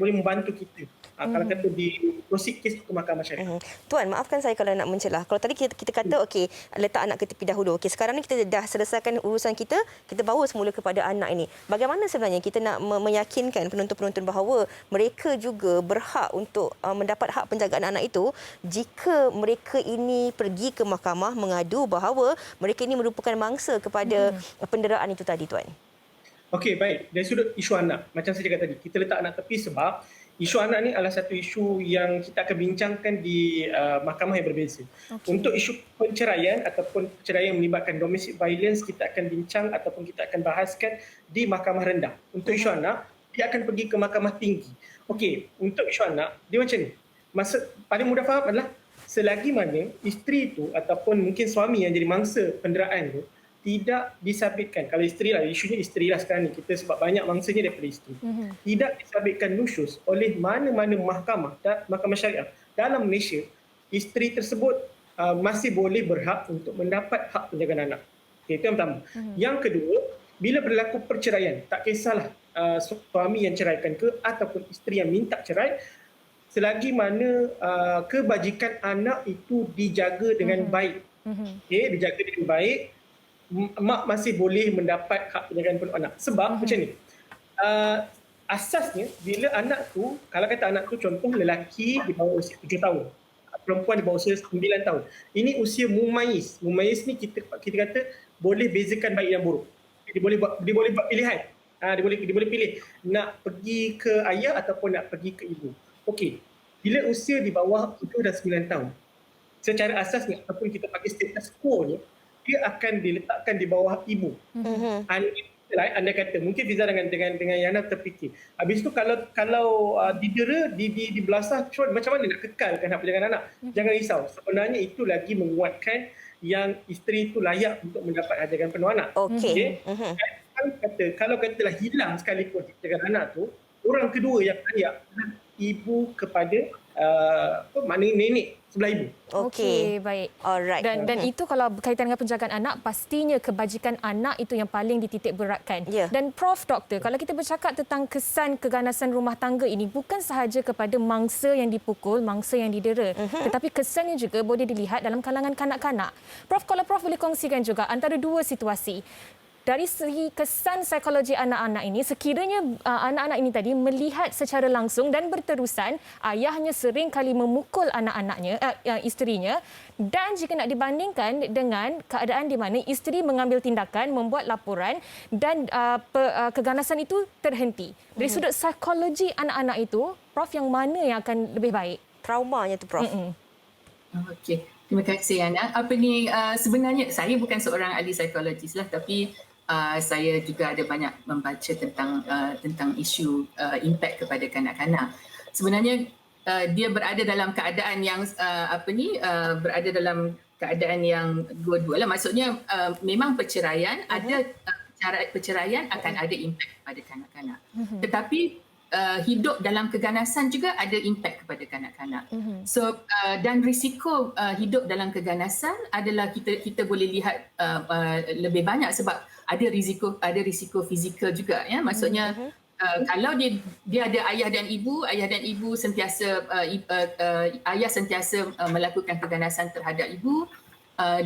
boleh membantu kita. Kalau kata di proceed kes ke mahkamah syariah. Tuan, maafkan saya kalau nak mencelah. Kalau tadi kita kata okey, letak anak ke tepi dahulu. Okey, sekarang ni kita dah selesaikan urusan kita bawa semula kepada anak ini. Bagaimana sebenarnya kita nak meyakinkan penonton-penonton bahawa mereka juga berhak untuk mendapat hak penjagaan anak itu jika mereka ini pergi ke mahkamah mengadu bahawa mereka ini merupakan mangsa kepada penderaan itu tadi, Tuan? Okey, baik. Dari sudut isu anak, macam saya cakap tadi, kita letak anak tepi sebab isu anak ni adalah satu isu yang kita akan bincangkan di mahkamah yang berbeza. Untuk isu perceraian ataupun perceraian yang melibatkan domestic violence, kita akan bincang ataupun kita akan bahaskan di mahkamah rendah. Untuk isu anak, dia akan pergi ke mahkamah tinggi. Okey, untuk isu anak, dia macam ni. Paling mudah faham adalah selagi mana isteri tu ataupun mungkin suami yang jadi mangsa penderaan tu tidak disabitkan. Kalau isteri lah, isunya isteri lah sekarang ni. Kita sebab banyak mangsanya daripada isteri. Tidak disabitkan nusyus oleh mana-mana mahkamah syariah dalam Malaysia, isteri tersebut masih boleh berhak untuk mendapat hak penjagaan anak. Okay, itu yang pertama. Yang kedua, bila berlaku perceraian, tak kisahlah suami yang ceraikan ke ataupun isteri yang minta cerai, selagi mana kebajikan anak itu dijaga dengan baik. Okay, dijaga dengan baik, mak masih boleh mendapat hak penjagaan penuh anak. Sebab macam ni, asasnya bila anak tu, kalau kata anak tu contoh lelaki di bawah usia 7 tahun, perempuan di bawah usia 9 tahun. Ini usia mumayyiz. Mumayyiz ni kita kata boleh bezakan baik dan buruk. Dia boleh buat pilihan. Dia boleh pilih nak pergi ke ayah ataupun nak pergi ke ibu. Okey. Bila usia di bawah 7 dan 9 tahun, secara asasnya ataupun kita pakai status quo ni, dia akan diletakkan di bawah ibu. Anda kata mungkin Fiza dengan Yana terfikir. Habis tu kalau didera, dibelasah, macam mana nak kekalkan hak penjagaan anak? Jangan risau. Sebenarnya itu lagi menguatkan yang isteri itu layak untuk mendapat ajaran penuh anak. Okey. Kalau katalah hilang sekalipun penjagaan anak tu, orang kedua yang layak adalah ibu kepada maknanya nenek sebelah ibu. Okey, baik. Alright. Dan itu kalau berkaitan dengan penjagaan anak, pastinya kebajikan anak itu yang paling dititik beratkan. Yeah. Dan Prof. Doktor, kalau kita bercakap tentang kesan keganasan rumah tangga ini, bukan sahaja kepada mangsa yang dipukul, mangsa yang didera, tetapi kesannya juga boleh dilihat dalam kalangan kanak-kanak. Prof, kalau Prof boleh kongsikan juga antara dua situasi. dari segi kesan psikologi anak-anak ini, sekiranya anak-anak ini tadi melihat secara langsung dan berterusan ayahnya sering kali memukul anak-anaknya, isterinya, dan jika nak dibandingkan dengan keadaan di mana isteri mengambil tindakan, membuat laporan dan keganasan itu terhenti. Dari sudut psikologi anak-anak itu, Prof, yang mana yang akan lebih baik? Traumanya tu, Prof. Okey, terima kasih Ana. Sebenarnya saya bukan seorang ahli psikologis lah, tapi saya juga ada banyak membaca tentang isu impact kepada kanak-kanak. Sebenarnya dia berada dalam keadaan yang berada dalam keadaan yang dua-dua lah. Maksudnya memang perceraian perceraian akan ada impact kepada kanak-kanak. Tetapi hidup dalam keganasan juga ada impact kepada kanak-kanak. So dan risiko hidup dalam keganasan adalah kita boleh lihat lebih banyak sebab ada risiko fizikal juga, ya. Maksudnya kalau dia ada ayah dan ibu sentiasa ayah sentiasa melakukan keganasan terhadap ibu,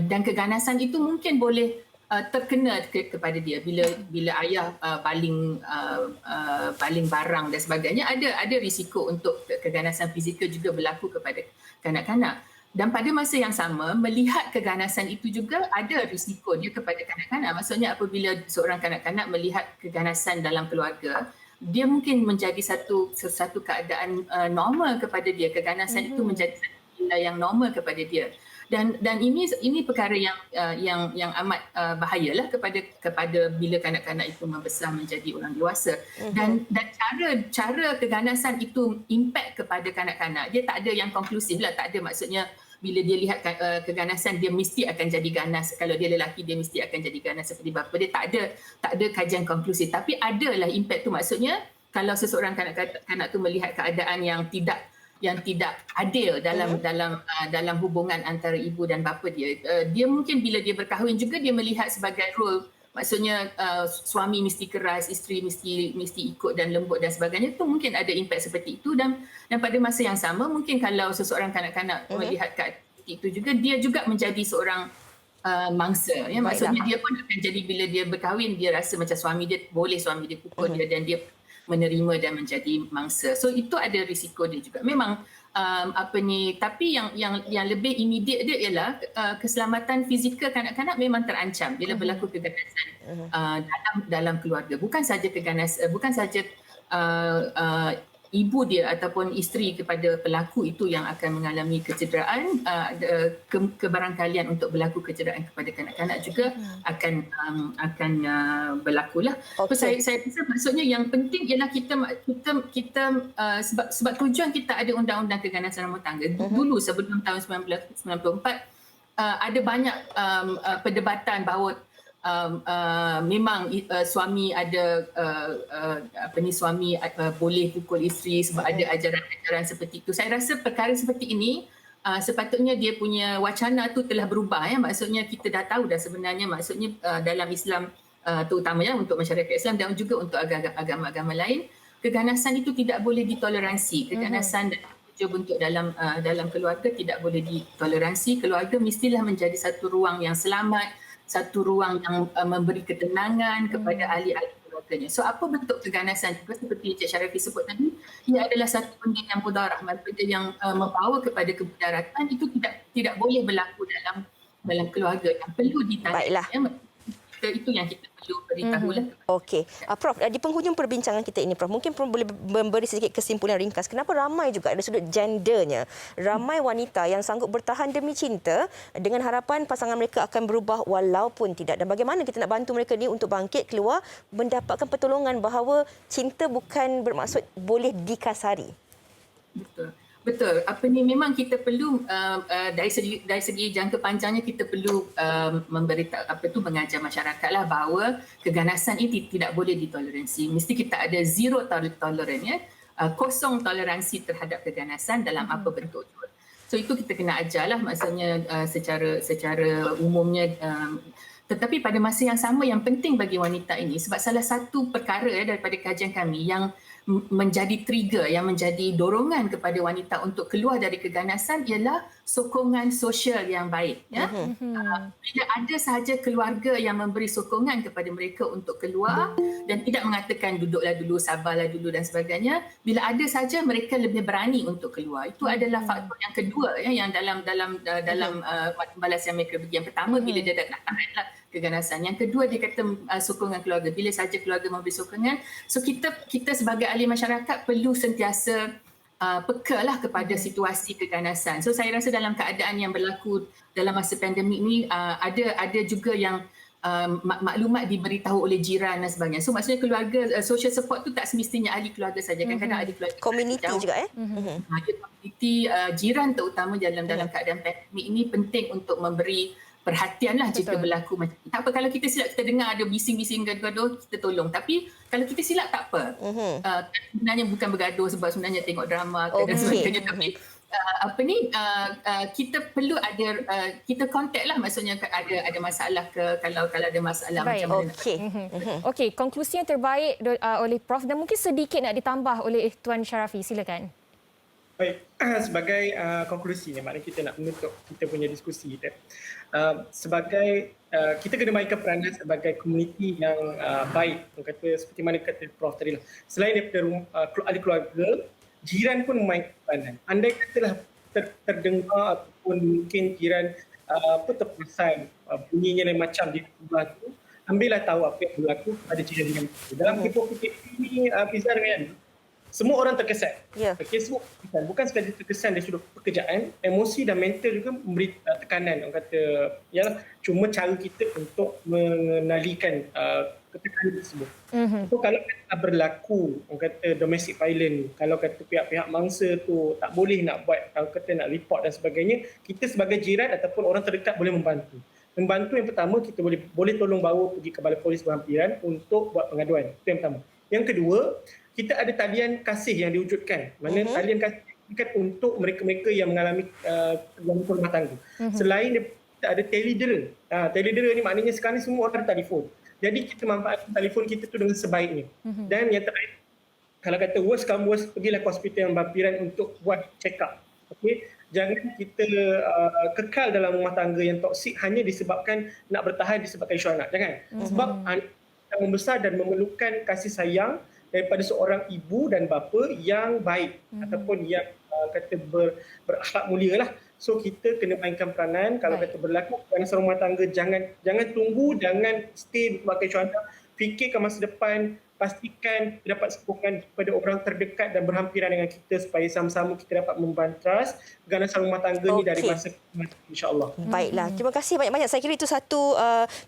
dan keganasan itu mungkin boleh terkena kepada dia bila ayah baling barang dan sebagainya. Ada risiko untuk keganasan fizikal juga berlaku kepada kanak-kanak. Dan pada masa yang sama, melihat keganasan itu juga ada risiko dia kepada kanak-kanak. Maksudnya apabila seorang kanak-kanak melihat keganasan dalam keluarga, dia mungkin menjadi satu keadaan normal kepada dia. Keganasan itu menjadi satu nilai yang normal kepada dia. Dan ini perkara yang amat bahayalah kepada bila kanak-kanak itu membesar menjadi orang dewasa. Dan cara keganasan itu impact kepada kanak-kanak, dia tak ada yang konklusif lah. Tak ada maksudnya bila dia lihat keganasan dia mesti akan jadi ganas. Kalau dia lelaki dia mesti akan jadi ganas seperti bapa dia. Tak ada kajian konklusif. Tapi adalah impact tu. Maksudnya kalau seseorang kanak-kanak tu melihat keadaan yang tidak adil dalam hubungan antara ibu dan bapa dia. Dia mungkin bila dia berkahwin juga dia melihat sebagai role, maksudnya suami mesti keras, isteri mesti ikut dan lembut dan sebagainya. Itu mungkin ada impact seperti itu. Dan pada masa yang sama mungkin kalau seseorang kanak-kanak melihat keadaan itu juga, dia juga menjadi seorang mangsa, ya. Maksudnya dia pun akan jadi bila dia berkahwin dia rasa macam suami dia pukul dia dan dia menerima dan menjadi mangsa. So itu ada risiko dia juga. Memang tapi yang lebih immediate dia ialah keselamatan fizikal kanak-kanak memang terancam bila berlaku keganasan dalam keluarga. Bukan saja ibu dia ataupun isteri kepada pelaku itu yang akan mengalami kecederaan, kebarangkalian untuk berlaku kecederaan kepada kanak-kanak juga akan berlakulah. Okay. Saya rasa maksudnya yang penting ialah kita sebab tujuan kita ada undang-undang keganasan rumah tangga. Dulu sebelum tahun 1994 ada banyak perdebatan bahawa memang suami ada suami boleh pukul isteri sebab ada ajaran-ajaran seperti itu. Saya rasa perkara seperti ini sepatutnya dia punya wacana tu telah berubah, ya. Maksudnya kita dah tahu dah sebenarnya, maksudnya dalam Islam terutamanya untuk masyarakat Islam dan juga untuk agama-agama lain, keganasan itu tidak boleh ditoleransi. Keganasan dan bentuk dalam keluarga tidak boleh ditoleransi. Keluarga mestilah menjadi satu ruang yang selamat, satu ruang yang memberi ketenangan kepada ahli-ahli keluarganya. So apa bentuk keganasan juga seperti Encik Syarafi sebut tadi, ia adalah satu benda yang mudarat, maksudnya yang membawa kepada kemudaratan. Itu tidak boleh berlaku dalam keluarga, yang perlu ditanya. Baiklah. Itu yang kita perlu beritahulah. Okey. Prof, di penghujung perbincangan kita ini, Prof, mungkin Prof boleh memberi sedikit kesimpulan ringkas. Kenapa ramai juga ada sudut gendernya, ramai wanita yang sanggup bertahan demi cinta dengan harapan pasangan mereka akan berubah walaupun tidak. Dan bagaimana kita nak bantu mereka ni untuk bangkit keluar, mendapatkan pertolongan bahawa cinta bukan bermaksud boleh dikasari. Betul. Memang kita perlu dari segi jangka panjangnya kita perlu mengajar masyarakatlah bahawa keganasan ini tidak boleh ditoleransi. Mesti kita ada zero tolerance, ya. Kosong toleransi terhadap keganasan dalam apa bentuk itu. So itu kita kena ajarlah, maksudnya secara umumnya. Tetapi pada masa yang sama yang penting bagi wanita ini, sebab salah satu perkara daripada kajian kami yang menjadi trigger, yang menjadi dorongan kepada wanita untuk keluar dari keganasan ialah sokongan sosial yang baik. Ya? Bila ada sahaja keluarga yang memberi sokongan kepada mereka untuk keluar dan tidak mengatakan duduklah dulu, sabarlah dulu dan sebagainya, bila ada sahaja mereka lebih berani untuk keluar. Itu adalah faktor yang kedua ya, yang dalam balas yang mereka bagi. Yang pertama bila dia dah tahanlah keganasan. Yang kedua dia kata sokongan keluarga. Bila sahaja keluarga memberi sokongan, so kita sebagai ahli masyarakat perlu sentiasa peka lah kepada situasi keganasan. So saya rasa dalam keadaan yang berlaku dalam masa pandemik ni ada juga yang maklumat diberitahu oleh jiran dan sebagainya. So maksudnya keluarga, social support tu tak semestinya ahli keluarga saja. Kadang-kadang ahli keluarga Community juga community, jiran terutama dalam keadaan pandemik ini penting untuk memberi perhatian lah jika berlaku macam ni. Tak apa kalau kita silap, kita dengar ada bising-bising gaduh-gaduh, kita tolong. Tapi kalau kita silap tak apa. Sebenarnya bukan bergaduh sebab sebenarnya tengok drama dan sebagainya. Tapi kita perlu ada, kita contact lah maksudnya ada masalah ke, kalau ada masalah macam mana. Okey, konklusi yang terbaik oleh Prof dan mungkin sedikit nak ditambah oleh Tuan Sharafi, silakan. Baik, sebagai konklusinya, maknanya kita nak menutup kita punya diskusi kita. Sebagai kita kena mainkan peranan sebagai komuniti yang baik. Kata seperti mana kata Prof tadi lah. Selain daripada ahli keluarga, jiran pun memainkan peranan. Andai katalah terdengar ataupun mungkin jiran terperasan bunyinya lain macam di sebelah tu, ambillah tahu apa yang berlaku pada jiran yang itu. Dalam tempoh ini, Fiza dengan semua orang terkesan. Okay, semua terkesan. Bukan sekadar terkesan dari sudut pekerjaan, emosi dan mental juga memberi tekanan. Orang kata, yalah, cuma cara kita untuk mengendalikan ketekanan tersebut. So kalau kata berlaku, orang kata domestic violence, kalau kata pihak-pihak mangsa tu tak boleh nak buat, kalau kata nak report dan sebagainya, kita sebagai jiran ataupun orang terdekat boleh membantu. Membantu yang pertama, kita boleh tolong bawa pergi ke Balai Polis Berhampiran untuk buat pengaduan. Itu yang pertama. Yang kedua, kita ada talian kasih yang diwujudkan. Mana talian kasih untuk mereka-mereka yang mengalami gangguan rumah tangga. Selain kita ada teledera. Teledera ni maknanya sekarang ni semua orang ada telefon. Jadi kita manfaatkan telefon kita tu dengan sebaiknya. Dan yang terakhir, kalau kata worst come worst, pergilah ke hospital yang berhampiran untuk buat check up. Okay? Jangan kita kekal dalam rumah tangga yang toksik hanya disebabkan nak bertahan disebabkan isu anak. Jangan. Sebab anak yang membesar dan memerlukan kasih sayang daripada seorang ibu dan bapa yang baik ataupun yang kata berakhlak mulia lah. So kita kena mainkan peranan. Kalau kata berlaku keganasan rumah tangga, jangan tunggu, jangan stay sebagai contoh. Fikirkan masa depan, pastikan dapat sokongan kepada orang terdekat dan berhampiran dengan kita supaya sama-sama kita dapat membantras keganasan rumah tangga ni dari masa ke masa, insya-Allah. Baiklah, terima kasih banyak-banyak. Saya kira itu satu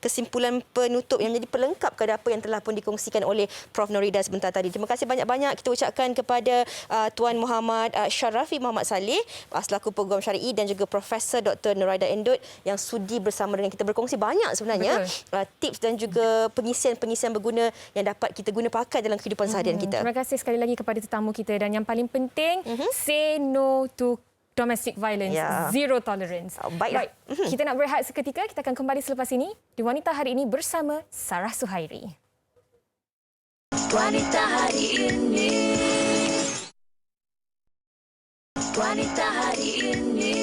kesimpulan penutup yang menjadi pelengkap kepada apa yang telah pun dikongsikan oleh Prof Norida sebentar tadi. Terima kasih banyak-banyak kita ucapkan kepada Tuan Muhammad Sharafi Muhammad Saleh selaku Program Syari'i dan juga Profesor Dr. Norida Endut yang sudi bersama dengan kita berkongsi banyak sebenarnya tips dan juga pengisian-pengisian berguna yang dapat kita guna pakai dalam kehidupan seharian kita. Terima kasih sekali lagi kepada tetamu kita dan yang paling penting say no to domestic violence, zero tolerance. Baik, kita nak berehat seketika, kita akan kembali selepas ini di Wanita Hari Ini bersama Sarah Suhairi. Wanita Hari Ini. Wanita Hari Ini.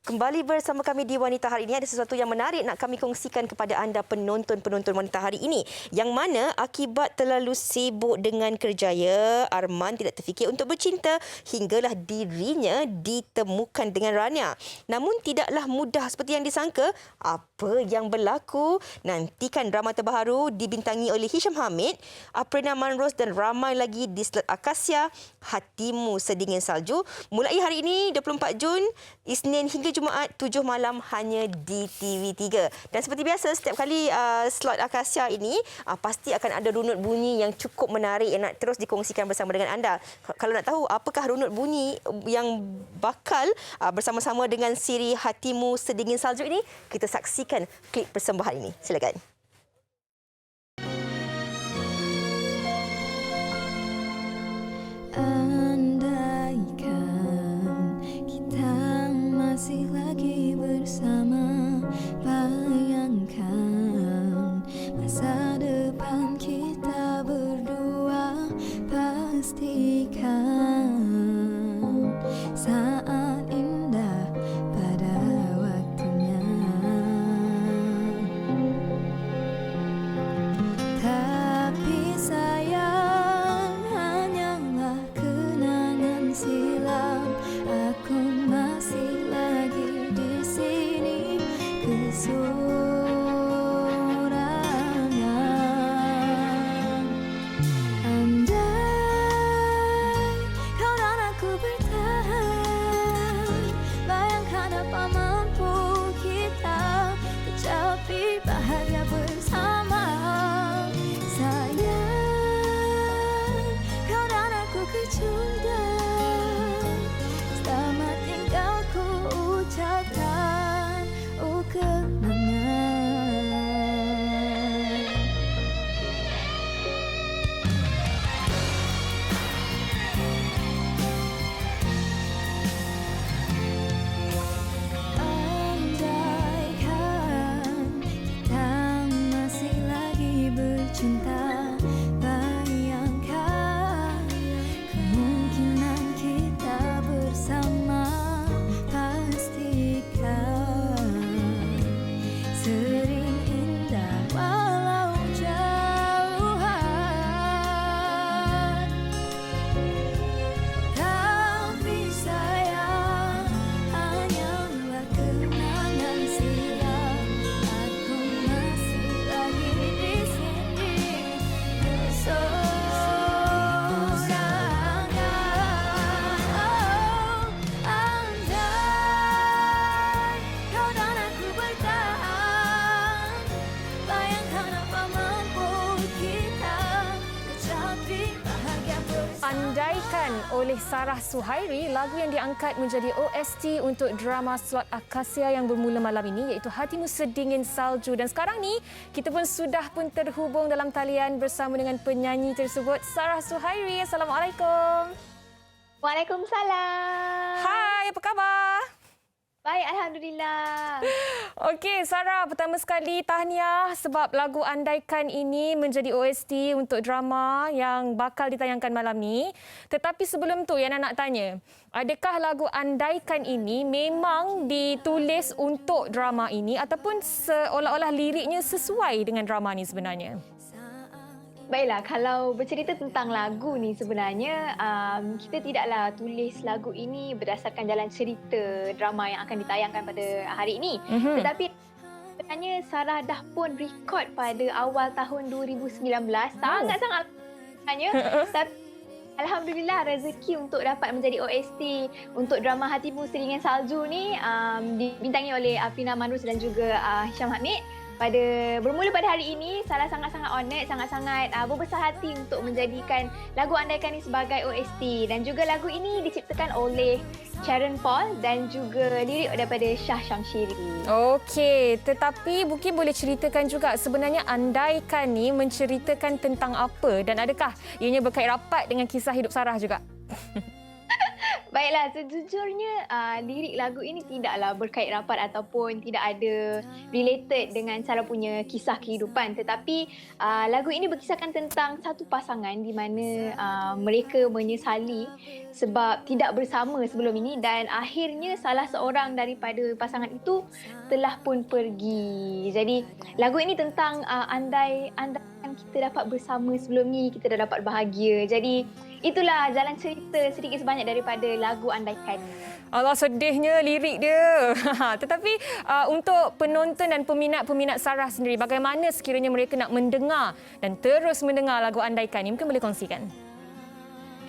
Kembali bersama kami di Wanita Hari Ini. Ada sesuatu yang menarik nak kami kongsikan kepada anda penonton-penonton Wanita Hari Ini. Yang mana akibat terlalu sibuk dengan kerjaya, Arman tidak terfikir untuk bercinta hinggalah dirinya ditemukan dengan Rania. Namun tidaklah mudah seperti yang disangka. Apa yang berlaku? Nantikan drama terbaru dibintangi oleh Hisham Hamid, Aprina Manros dan ramai lagi di slot Akasia, Hatimu Sedingin Salju. Mulai hari ini 24 Jun, Isnin hingga Jumaat 7 malam hanya di TV3. Dan seperti biasa setiap kali slot Akasia ini pasti akan ada runut bunyi yang cukup menarik yang nak terus dikongsikan bersama dengan anda. Kalau nak tahu apakah runut bunyi yang bakal bersama-sama dengan siri Hatimu Sedingin Salju ini, kita saksikan klip persembahan ini. Silakan. Andaikan kita masih lagi bersama, bayangkan masa depan kita berdua. pastikan saat indah pada waktunya. Tapi sayang hanyalah kenangan silam. Aku masih lagi di sini kesorangan. Andai kau dan aku bertahan, bayangkan apa mampu kita kecapi bahagia bersama. Sayang, kau dan aku kecundang, selamat tinggal ku ucapkan, oh kenangan. Andaikan kita masih lagi bercinta, bayangkan kemungkinan kita bersama. Pastikan sering indah walau jauhan. Tapi sayang hanyalah kenangan silam. Aku masih lagi di sini kesorangan. Andai kau dan aku bertahan, bayangkan apa mampu kita kecapi bahagia bersama. Andaikan oleh Sarah Suhairi, lagu yang diangkat menjadi OST untuk drama Slot Akasia yang bermula malam ini iaitu Hatimu Sedingin Salju. Dan sekarang ni kita pun sudah terhubung dalam talian bersama dengan penyanyi tersebut, Sarah Suhairi. Assalamualaikum. Waalaikumsalam. Hai, apa khabar? Baik, Alhamdulillah. Okey, Sarah, pertama sekali tahniah sebab lagu Andaikan ini menjadi OST untuk drama yang bakal ditayangkan malam ni. Tetapi sebelum tu, yang nak tanya, adakah lagu Andaikan ini memang ditulis untuk drama ini ataupun seolah-olah liriknya sesuai dengan drama ni sebenarnya? Baiklah, kalau bercerita tentang lagu ni sebenarnya, kita tidaklah tulis lagu ini berdasarkan jalan cerita drama yang akan ditayangkan pada hari ini. Tetapi sebenarnya Sarah dah pun rekod pada awal tahun 2019. Sangat-sangat sebenarnya. Tapi alhamdulillah rezeki untuk dapat menjadi OST untuk drama Hatimu Sedingin Salju ni dibintangi oleh Afina Manrus dan juga Hisham Hamid. Bermula pada hari ini, Sarah sangat-sangat honored, sangat-sangat berbesar hati untuk menjadikan lagu Andaikan ini sebagai OST. Dan juga lagu ini diciptakan oleh Sharon Paul dan juga lirik daripada Shah Shamshiri. Okey, tetapi mungkin boleh ceritakan juga sebenarnya Andaikan ni menceritakan tentang apa dan adakah ianya berkait rapat dengan kisah hidup Sarah juga? Baiklah, sejujurnya lirik lagu ini tidaklah berkait rapat ataupun tidak ada related dengan Sarah punya kisah kehidupan. Tetapi lagu ini berkisahkan tentang satu pasangan di mana mereka menyesali sebab tidak bersama sebelum ini dan akhirnya salah seorang daripada pasangan itu telah pun pergi. Jadi lagu ini tentang andai kita dapat bersama sebelum ni, kita dah dapat bahagia. Jadi itulah jalan cerita sedikit sebanyak daripada lagu Andaikan. Allah, sedihnya lirik dia. Tetapi untuk penonton dan peminat-peminat Sarah sendiri, bagaimana sekiranya mereka nak mendengar dan terus mendengar lagu Andaikan ni? Mungkin boleh kongsikan.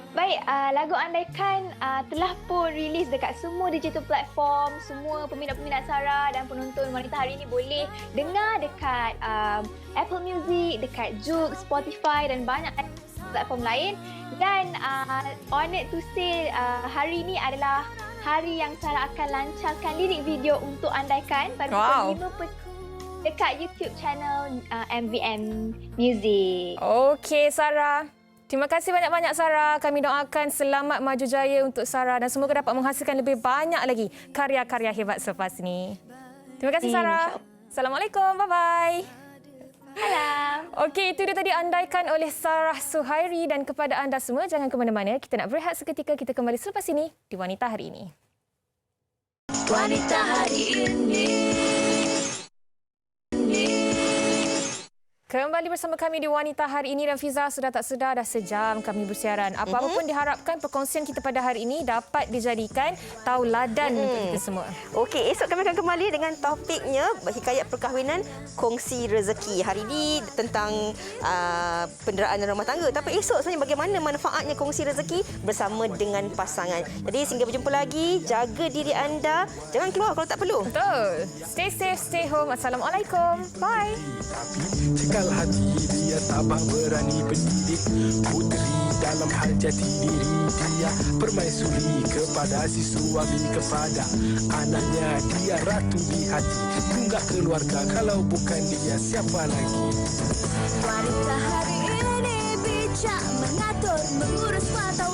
Baik, lagu Andaikan telah pun rilis dekat semua digital platform. Semua peminat-peminat Sarah dan penonton wanita hari ini boleh dengar dekat Apple Music, dekat Joox, Spotify dan banyak platform lain. Dan honored to say hari ini adalah hari yang Sarah akan lancarkan lirik video untuk Andaikan pada pukul 5 dekat YouTube channel MVM Music. Okey, Sarah. Terima kasih banyak-banyak, Sarah. Kami doakan selamat maju jaya untuk Sarah dan semoga dapat menghasilkan lebih banyak lagi karya-karya hebat selepas ini. Terima kasih, Sarah. Assalamualaikum. Bye-bye. Salam. Okey, itu dia tadi andaikan oleh Sarah Suhairi, dan kepada anda semua jangan ke mana-mana. Kita nak berehat seketika, kita kembali selepas ini di Wanita Hari Ini. Wanita Hari Ini. Kembali bersama kami di Wanita Hari Ini, dan Fiza, sudah tak sedar dah sejam kami bersiaran. Apa-apa pun diharapkan perkongsian kita pada hari ini dapat dijadikan tauladan untuk kita semua. Okey, esok kami akan kembali dengan topiknya hikayat perkahwinan kongsi rezeki. Hari ini tentang penderaan dan rumah tangga. Tapi esok sebenarnya bagaimana manfaatnya kongsi rezeki bersama dengan pasangan. Jadi sehingga berjumpa lagi, jaga diri anda. Jangan keluar kalau tak perlu. Betul. Stay safe, stay home. Assalamualaikum. Bye. Cekal hati dia tabah berani pendidik puteri dalam hal jati diri dia permaisuri kepada si suami kepada anaknya dia ratu di hati tunggak keluarga kalau bukan dia siapa lagi. Wanita Hari Ini bijak mengatur mengurus mata